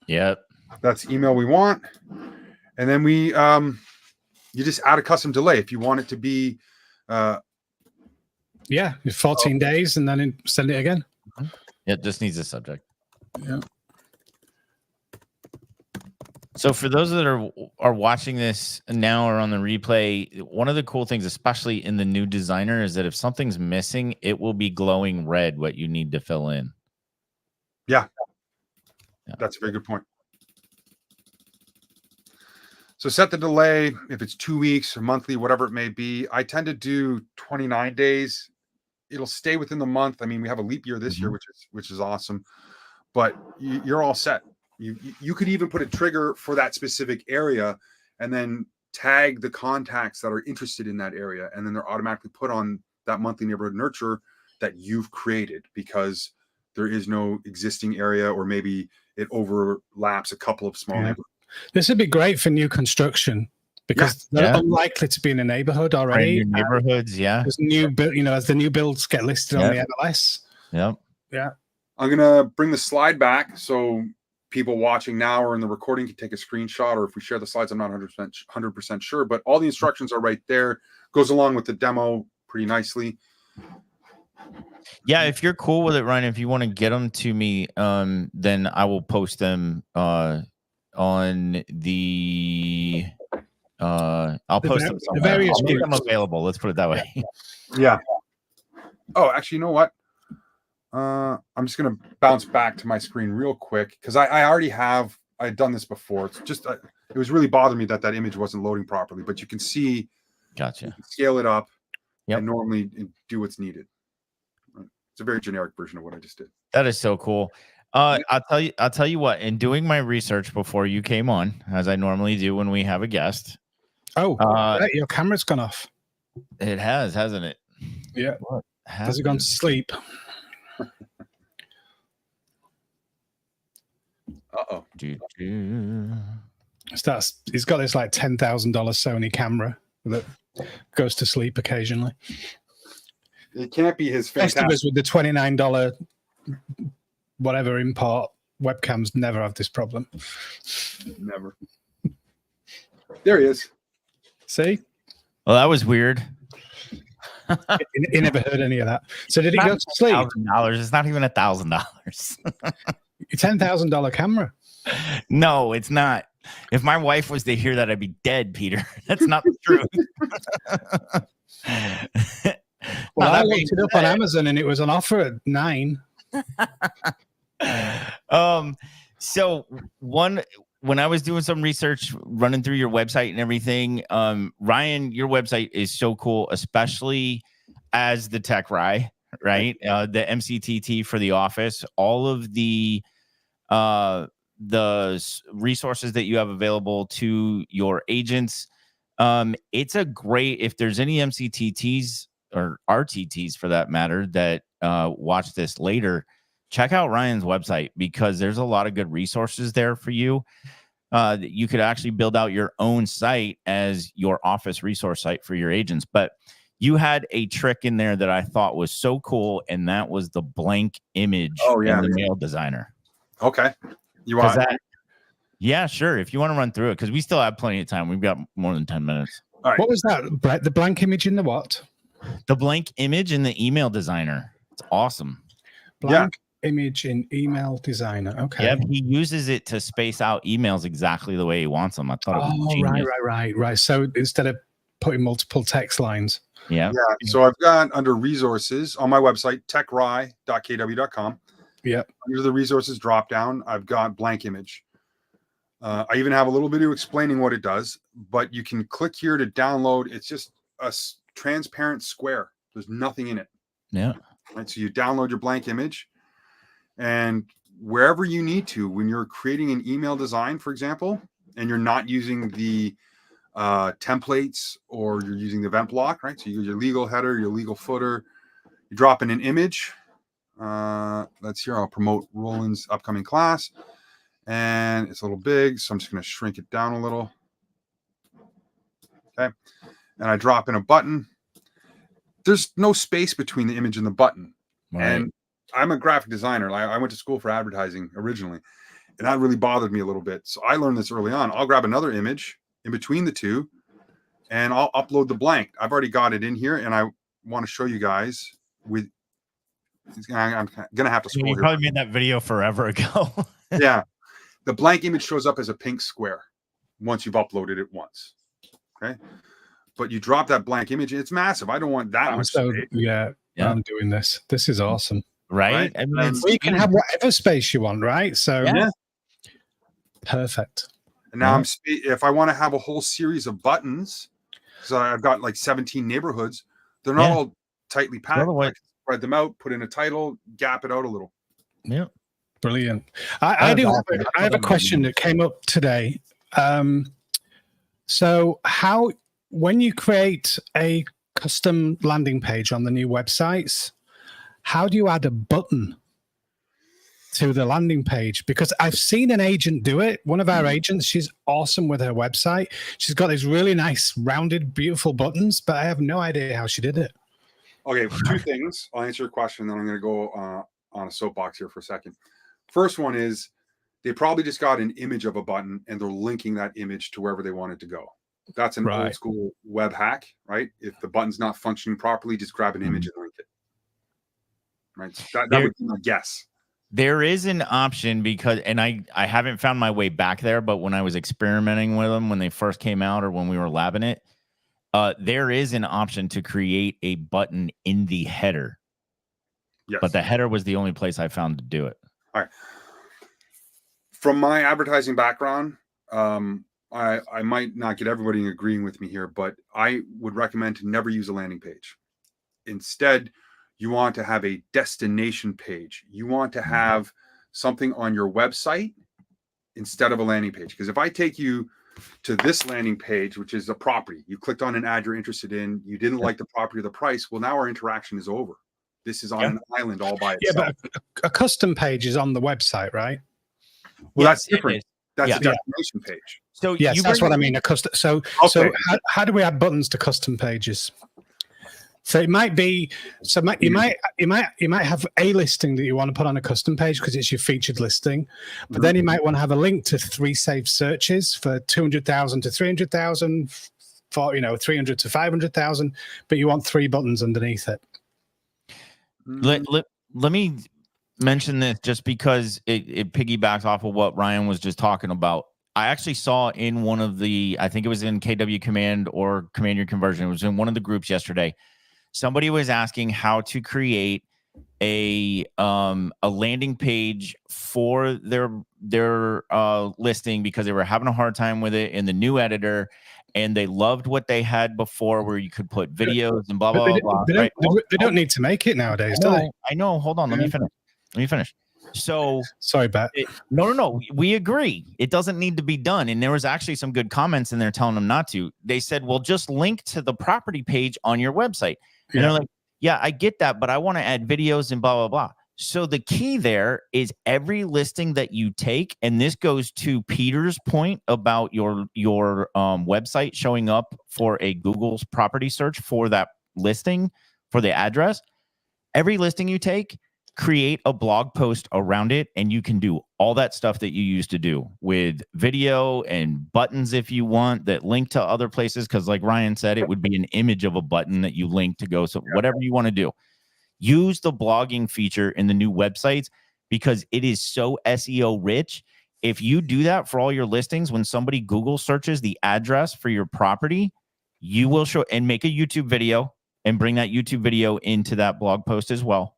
Yep. That's the email we want. And then we, you just add a custom delay. If you want it to be, Yeah, 14 days and then send it again. It just needs a subject. Yeah. So for those that are watching this now or on the replay, one of the cool things, especially in the new designer, is that if something's missing, it will be glowing red what you need to fill in. Yeah. That's a very good point. So set the delay if it's 2 weeks or monthly, whatever it may be. I tend to do 29 days. It'll stay within the month. I mean, we have a leap year this year, which is awesome. But you're all set. You could even put a trigger for that specific area and then tag the contacts that are interested in that area. And then they're automatically put on that monthly neighborhood nurture that you've created because there is no existing area, or maybe it overlaps a couple of small neighborhoods. This would be great for new construction because they're unlikely to be in a neighborhood already. New neighborhoods, As new build, as the new builds get listed on the MLS. Yep. Yeah. I'm gonna bring the slide back so people watching now or in the recording can take a screenshot, or if we share the slides, I'm not 100% sure, but all the instructions are right there. Goes along with the demo pretty nicely. Yeah, if you're cool with it, Ryan, if you want to get them to me, then I will post them on the I'll post them somewhere. I'll make them available. Let's put it that way. Yeah. Oh, actually, you know what? I'm just going to bounce back to my screen real quick because I already have. I had done this before. It's just it was really bothering me that image wasn't loading properly. But you can see. Gotcha. You can scale it up and normally do what's needed. It's a very generic version of what I just did. That is so cool. I'll tell you what. In doing my research before you came on, as I normally do when we have a guest. Oh, your camera's gone off. It has, hasn't it? Yeah. Has it gone to sleep? Uh-oh. He's got this like $10,000 Sony camera that goes to sleep occasionally. It can't be his fantastic. Customers with the $29 whatever import webcams never have this problem. Never. There he is. See? Well, that was weird. He never heard any of that. So did he go to sleep? $1,000. It's not even $1,000. $10,000 camera. No, it's not. If my wife was to hear that, I'd be dead, Peter. That's not the truth. Well, I looked it up on Amazon and it was on offer at $9. So when I was doing some research, running through your website and everything, Ryan, your website is so cool, especially as the Tech Rye, right? The MCTT for the office, all of the resources that you have available to your agents. It's a great, if there's any MCTTs or RTTs for that matter that watch this later, check out Ryan's website because there's a lot of good resources there for you. You could actually build out your own site as your office resource site for your agents. But you had a trick in there that I thought was so cool, and that was the blank image in the mail designer. Okay. You want that? Yeah, sure. If you want to run through it, because we still have plenty of time. We've got more than 10 minutes. All right. What was that? The blank image in the what? The blank image in the email designer. It's awesome. Blank image in email designer. Okay. Yep, he uses it to space out emails exactly the way he wants them. I thought it was genius. Right. So instead of putting multiple text lines. Yeah. So I've got under resources on my website, techry.kw.com. Yep. Under the resources drop down, I've got blank image. I even have a little video explaining what it does, but you can click here to download. It's just a transparent square. There's nothing in it. Yeah. Right. So you download your blank image, and wherever you need to, when you're creating an email design, for example, and you're not using the templates or you're using the event block, right? So you use your legal header, your legal footer, you drop in an image. Let's here. I'll promote Roland's upcoming class. And it's a little big, so I'm just going to shrink it down a little. Okay. And I drop in a button. There's no space between the image and the button. Right. And I'm a graphic designer. I went to school for advertising originally, and that really bothered me a little bit. So I learned this early on. I'll grab another image in between the two, and I'll upload the blank. I've already got it in here, and I want to show you guys with. I'm going to have to scroll. You probably made that video forever ago. Yeah. The blank image shows up as a pink square once you've uploaded it once. Okay. But you drop that blank image, it's massive. I don't want that much space. Yeah, I'm doing this. This is awesome. Right? I mean, you can have whatever space you want, right? So, perfect. And now if I want to have a whole series of buttons, so I've got like 17 neighborhoods, they're not all tightly packed. I can spread them out, put in a title, gap it out a little. Yeah. Brilliant. I have a question that came up today. So when you create a custom landing page on the new websites, how do you add a button to the landing page? Because I've seen an agent do it. One of our agents, she's awesome with her website. She's got these really nice, rounded, beautiful buttons, but I have no idea how she did it. Okay, two things. I'll answer your question, then I'm going to go on a soapbox here for a second. First one is they probably just got an image of a button and they're linking that image to wherever they want it to go. That's an old school web hack, right? If the button's not functioning properly, just grab an image and link it. Right? So that would be my guess. There is an option because, and I haven't found my way back there, but when I was experimenting with them when they first came out or when we were labbing it, there is an option to create a button in the header. Yes. But the header was the only place I found to do it. All right. From my advertising background, I might not get everybody agreeing with me here, but I would recommend to never use a landing page. Instead, you want to have a destination page. You want to have something on your website instead of a landing page. Because if I take you to this landing page, which is a property, you clicked on an ad you're interested in, you didn't like the property or the price, well, now our interaction is over. This is on an island all by itself. Yeah, but a custom page is on the website, right? Well, that's different. That's a destination page. So yes, that's what I mean. A custom. So how do we add buttons to custom pages? So it might be. So you might have a listing that you want to put on a custom page because it's your featured listing, but then you might want to have a link to 3 saved searches for 200,000 to 300,000, for 300 to 500,000, but you want 3 buttons underneath it. Let me mention this just because it piggybacks off of what Ryan was just talking about. I actually saw in one of the, I think it was in KW Command or Command Your Conversion. It was in one of the groups yesterday. Somebody was asking how to create a landing page for their listing because they were having a hard time with it in the new editor. And they loved what they had before where you could put videos and blah, blah, blah. They don't need to make it nowadays, do they? I know. Hold on. Let me finish. So sorry, Bat. No. We agree. It doesn't need to be done. And there was actually some good comments in there telling them not to. They said, well, just link to the property page on your website. And they're like, yeah, I get that, but I want to add videos and blah, blah, blah. So the key there is every listing that you take, and this goes to Peter's point about your website showing up for a Google's property search for that listing, for the address. Every listing you take, create a blog post around it, and you can do all that stuff that you used to do with video and buttons if you want that link to other places. Because like Ryan said, it would be an image of a button that you link to go. So whatever you want to do. Use the blogging feature in the new websites. because it is so SEO rich. If you do that for all your listings, when somebody Google searches the address for your property, you will show and make a YouTube video and bring that YouTube video into that blog post as well.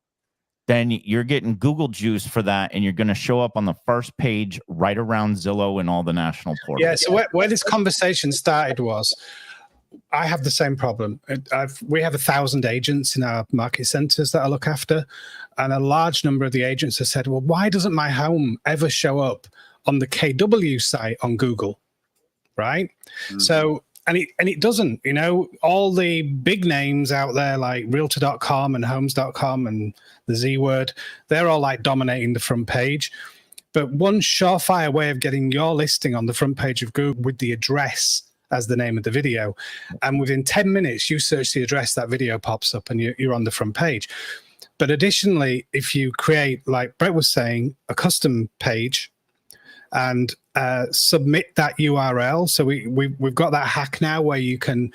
Then you're getting Google juice for that, and you're going to show up on the first page right around Zillow and all the national portals. Yeah, so where this conversation started was, I have the same problem. We have 1,000 agents in our market centers that I look after, and a large number of the agents have said, well, why doesn't my home ever show up on the KW site on Google, right? Mm-hmm. So, and it doesn't, you know, all the big names out there like Realtor.com and Homes.com and the Z Word, they're all like dominating the front page. But one surefire way of getting your listing on the front page of Google with the address as the name of the video, and within 10 minutes, you search the address, that video pops up and you're on the front page. But additionally, if you create, like Brett was saying, a custom page and submit that URL. So we've got that hack now where you can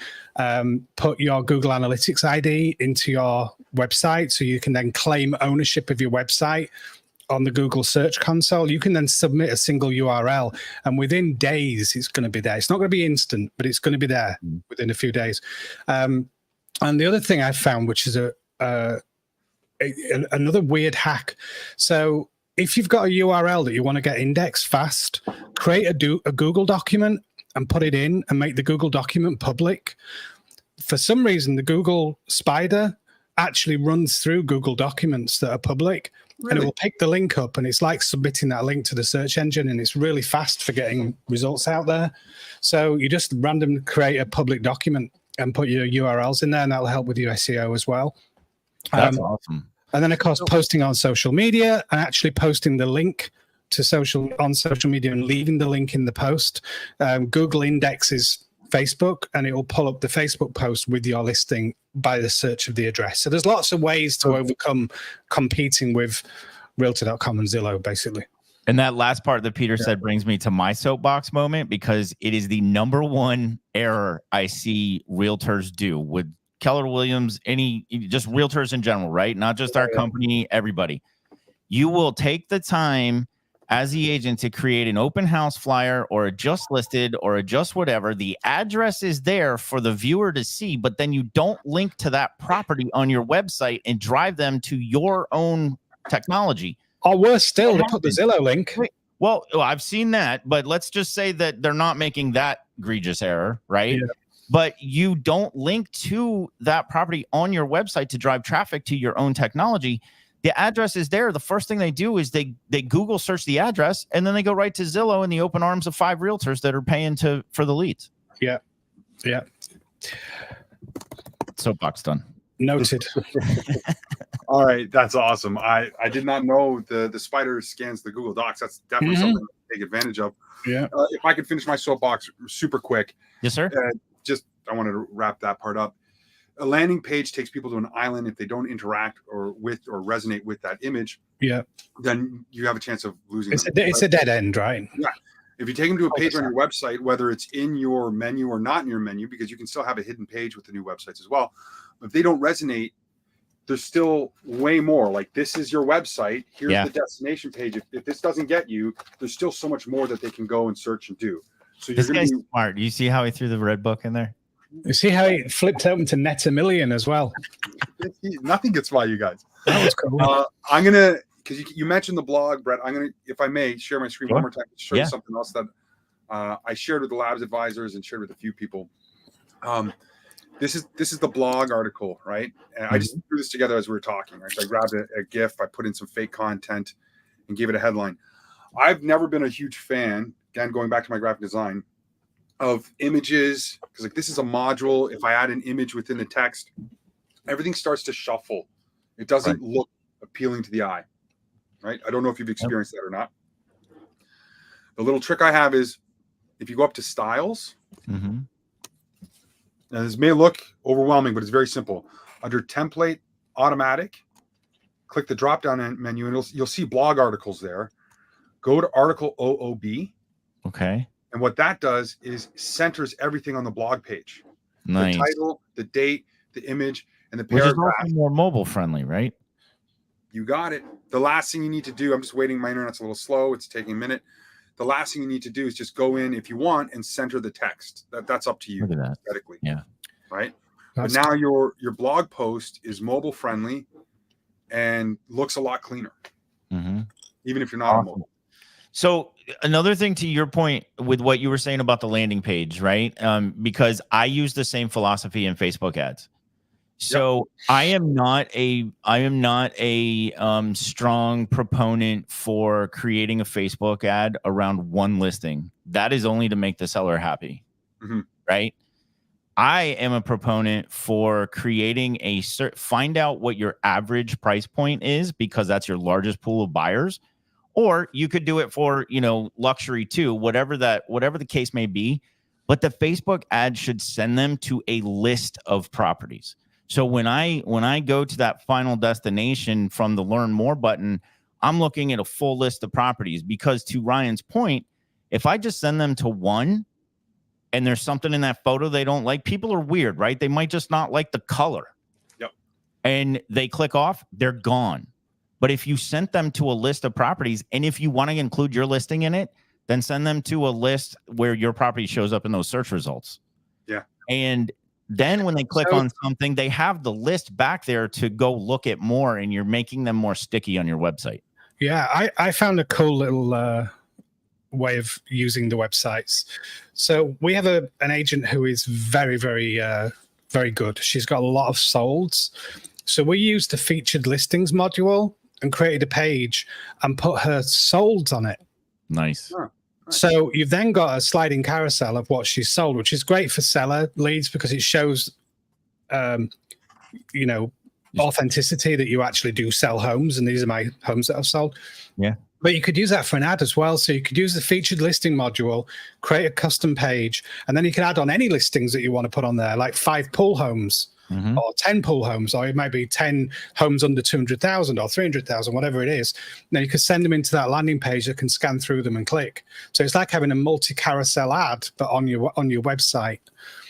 put your Google Analytics ID into your website, so you can then claim ownership of your website on the Google Search Console. You can then submit a single URL, and within days, it's going to be there. It's not going to be instant, but it's going to be there within a few days. And the other thing I found, which is another weird hack. So if you've got a URL that you want to get indexed fast, create a Google document and put it in and make the Google document public. For some reason, the Google Spider actually runs through Google documents that are public. Really? And it will pick the link up, and it's like submitting that link to the search engine, and it's really fast for getting results out there. So you just randomly create a public document and put your URLs in there, and that'll help with your SEO as well. That's awesome. And then, of course, posting on social media and actually posting the link to social media and leaving the link in the post. Google indexes Facebook, and it will pull up the Facebook post with your listing by the search of the address. So there's lots of ways to overcome competing with Realtor.com and Zillow, basically. And that last part that Peter said brings me to my soapbox moment, because it is the number one error I see realtors do with Keller Williams, just realtors in general, right? Not just our company, everybody. You will take the time as the agent to create an open house flyer or a just listed or a just whatever. The address is there for the viewer to see, but then you don't link to that property on your website and drive them to your own technology. Or worse still, they put the Zillow link. Well, I've seen that, but let's just say that they're not making that egregious error, right? Yeah. But you don't link to that property on your website to drive traffic to your own technology. The address is there. The first thing they do is they Google search the address, and then they go right to Zillow in the open arms of 5 realtors that are paying for the leads. Yeah. Yeah. Soapbox done. Noted. All right. That's awesome. I did not know the Spider scans the Google Docs. That's definitely something to take advantage of. Yeah. If I could finish my soapbox super quick. Yes, sir. I wanted to wrap that part up. A landing page takes people to an island. If they don't interact or resonate with that image, then you have a chance of losing them. It's a dead end, right? Yeah. If you take them to a page on your website, whether it's in your menu or not in your menu, because you can still have a hidden page with the new websites as well. If they don't resonate, there's still way more. Like, this is your website. Here's the destination page. If this doesn't get you, there's still so much more that they can go and search and do. So this guy's smart. You see how he threw the red book in there? You see how he flipped open to net $1 million as well. Nothing gets by, you guys. That was cool. I'm gonna, because you mentioned the blog, Brett. I'm gonna, if I may, share my screen one more time to show you something else that I shared with the Labs advisors and shared with a few people. This is the blog article, right? And I just threw this together as we were talking. Right? So I grabbed a GIF, I put in some fake content, and gave it a headline. I've never been a huge fan, again, going back to my graphic design, of images, because like this is a module. If I add an image within the text, everything starts to shuffle. It doesn't look appealing to the eye, right? I don't know if you've experienced that or not. The little trick I have is if you go up to styles, and this may look overwhelming, but it's very simple. Under template automatic, click the drop down menu, and you'll see blog articles there. Go to article OOB. Okay. And what that does is centers everything on the blog page. Nice. The title, the date, the image, and the paragraph. Which is also more mobile friendly, right? You got it. The last thing you need to do, I'm just waiting. My internet's a little slow. It's taking a minute. The last thing you need to do is just go in, if you want, and center the text. That's up to you. Look at that. Aesthetically. Yeah. Right. But now your blog post is mobile friendly and looks a lot cleaner. Even if you're not on mobile. So another thing to your point with what you were saying about the landing page, right? Because I use the same philosophy in Facebook ads. So I am not a strong proponent for creating a Facebook ad around one listing. That is only to make the seller happy, right? I am a proponent for creating find out what your average price point is, because that's your largest pool of buyers. Or you could do it for, luxury too, whatever the case may be. But the Facebook ad should send them to a list of properties. So when I go to that final destination from the Learn More button, I'm looking at a full list of properties, because to Ryan's point, if I just send them to one and there's something in that photo they don't like, people are weird, right? They might just not like the color. Yep. And they click off, they're gone. But if you sent them to a list of properties, and if you want to include your listing in it, then send them to a list where your property shows up in those search results. Yeah. And then when they click on something, they have the list back there to go look at more, and you're making them more sticky on your website. Yeah, I found a cool little way of using the websites. So we have an agent who is very, very, very good. She's got a lot of solds. So we used the featured listings module and created a page and put her solds on it. Nice. Huh. So you've then got a sliding carousel of what she's sold, which is great for seller leads, because it shows, authenticity, that you actually do sell homes, and these are my homes that I've sold. Yeah. But you could use that for an ad as well. So you could use the featured listing module, create a custom page, and then you can add on any listings that you want to put on there, like 5 pool homes. Or 10 pool homes, or it might be 10 homes under 200,000 or 300,000, whatever it is. Now you can send them into that landing page that can scan through them and click. So it's like having a multi-carousel ad, but on your website.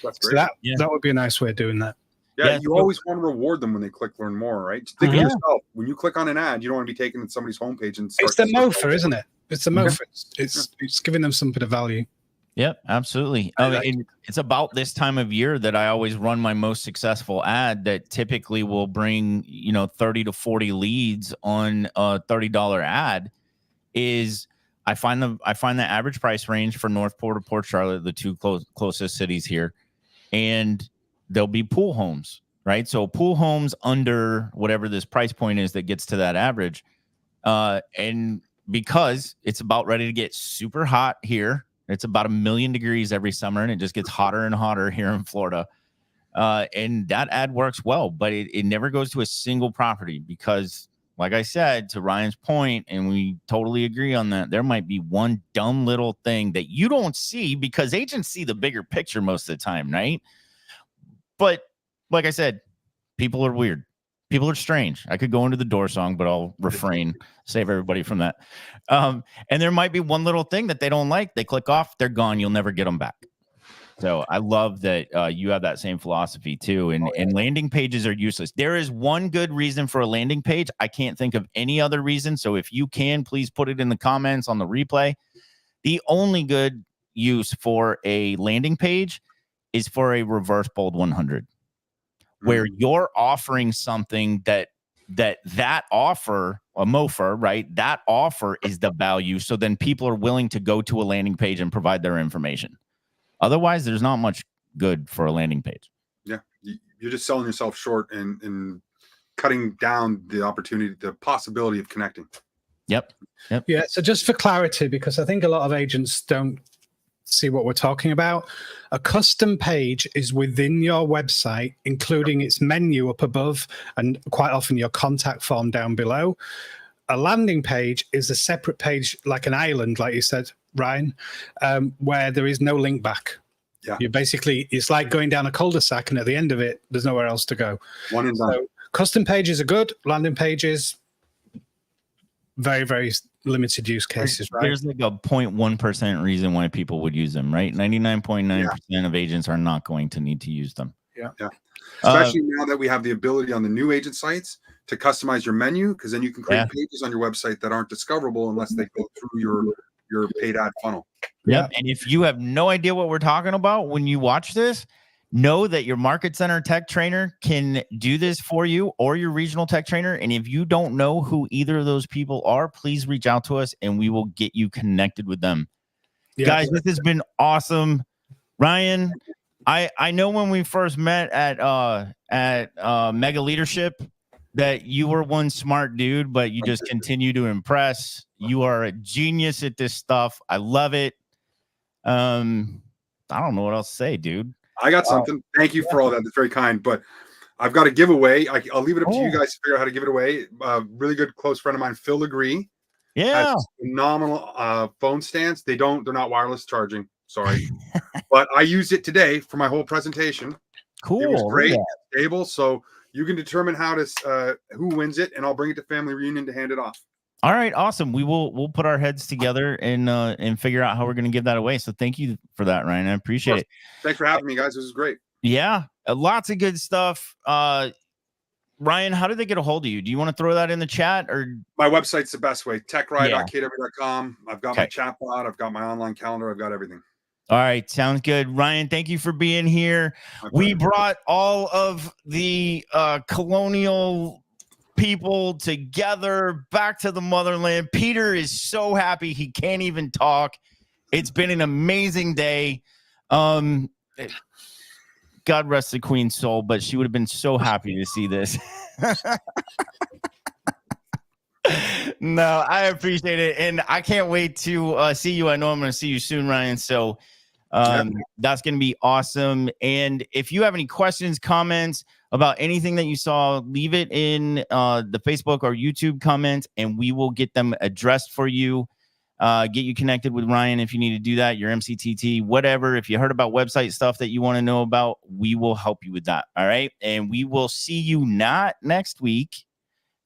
That's great. So that would be a nice way of doing that. Yeah, you always want to reward them when they click Learn More, right? Just think of yourself. When you click on an ad, you don't want to be taken to somebody's homepage and start. It's the mofer, isn't it? It's the mofer. It's giving them some bit of value. Yep, absolutely. It's about this time of year that I always run my most successful ad, that typically will bring 30 to 40 leads on a $30 ad. Is I find the average price range for Northport or Port Charlotte, the two closest cities here, and there'll be pool homes, right? So pool homes under whatever this price point is that gets to that average, and because it's about ready to get super hot here. It's about 1,000,000 degrees every summer, and it just gets hotter and hotter here in Florida. And that ad works well, but it never goes to a single property, because, like I said, to Ryan's point, and we totally agree on that, there might be one dumb little thing that you don't see, because agents see the bigger picture most of the time, right? But like I said, people are weird. People are strange. I could go into the Door song, but I'll refrain, save everybody from that. And there might be one little thing that they don't like. They click off, they're gone. You'll never get them back. So I love that you have that same philosophy too. And landing pages are useless. There is one good reason for a landing page. I can't think of any other reason. So if you can, please put it in the comments on the replay. The only good use for a landing page is for a reverse bold 100. Where you're offering something that offer, a mofer, right? That offer is the value. So then people are willing to go to a landing page and provide their information. Otherwise, there's not much good for a landing page. Yeah. You're just selling yourself short and cutting down the opportunity, the possibility of connecting. Yep. Yeah. So just for clarity, because I think a lot of agents don't see what we're talking about. A custom page is within your website, including its menu up above and quite often your contact form down below. A landing page is a separate page, like an island, like you said, Ryan, where there is no link back. Yeah. It's like going down a cul-de-sac, and at the end of it, there's nowhere else to go. One and done. So custom pages are good. Landing pages, very, very limited use cases, right? There's like a 0.1% reason why people would use them, right? 99.9% of agents are not going to need to use them. Yeah. Especially now that we have the ability on the new agent sites to customize your menu, because then you can create pages on your website that aren't discoverable unless they go through your paid ad funnel. Yep. And if you have no idea what we're talking about when you watch this, know that your market center tech trainer can do this for you, or your regional tech trainer. And if you don't know who either of those people are, please reach out to us and we will get you connected with them. Yeah. Guys, this has been awesome. Ryan, I know when we first met at Mega Leadership that you were one smart dude, but you just continue to impress. You are a genius at this stuff. I love it. I don't know what else to say, dude. I got something. Thank you for all that. That's very kind. But I've got a giveaway. I'll leave it up to you guys to figure out how to give it away. Really good close friend of mine, Phil Legree. Yeah. Has phenomenal phone stands. They're not wireless charging. Sorry. But I used it today for my whole presentation. Cool. It was great, stable. So you can determine who wins it, and I'll bring it to family reunion to hand it off. All right, awesome. We'll put our heads together and figure out how we're going to give that away. So thank you for that, Ryan. I appreciate it. Thanks for having me, guys. This is great. Yeah, lots of good stuff. Ryan, how do they get a hold of you? Do you want to throw that in the chat, or my website's the best way? techride.kw.com. I've got my chatbot. I've got my online calendar. I've got everything. All right, sounds good. Ryan, thank you for being here. We brought all of the colonial people together back to the motherland. Peter is so happy he can't even talk. It's been an amazing day. God rest the Queen's soul, but she would have been so happy to see this. No, I appreciate it, and I can't wait to see you. I know I'm going to see you soon, Ryan. So that's going to be awesome. And if you have any questions, comments about anything that you saw, leave it in the Facebook or YouTube comments, and we will get them addressed for you. Get you connected with Ryan if you need to do that, your MCTT, whatever. If you heard about website stuff that you want to know about, we will help you with that. All right. And we will see you not next week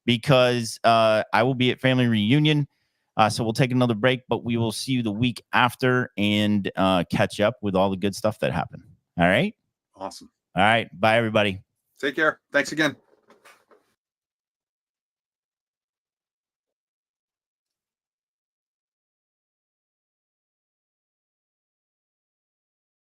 because I will be at family reunion. So we'll take another break, but we will see you the week after and catch up with all the good stuff that happened. All right. Awesome. All right. Bye, everybody. Take care. Thanks again.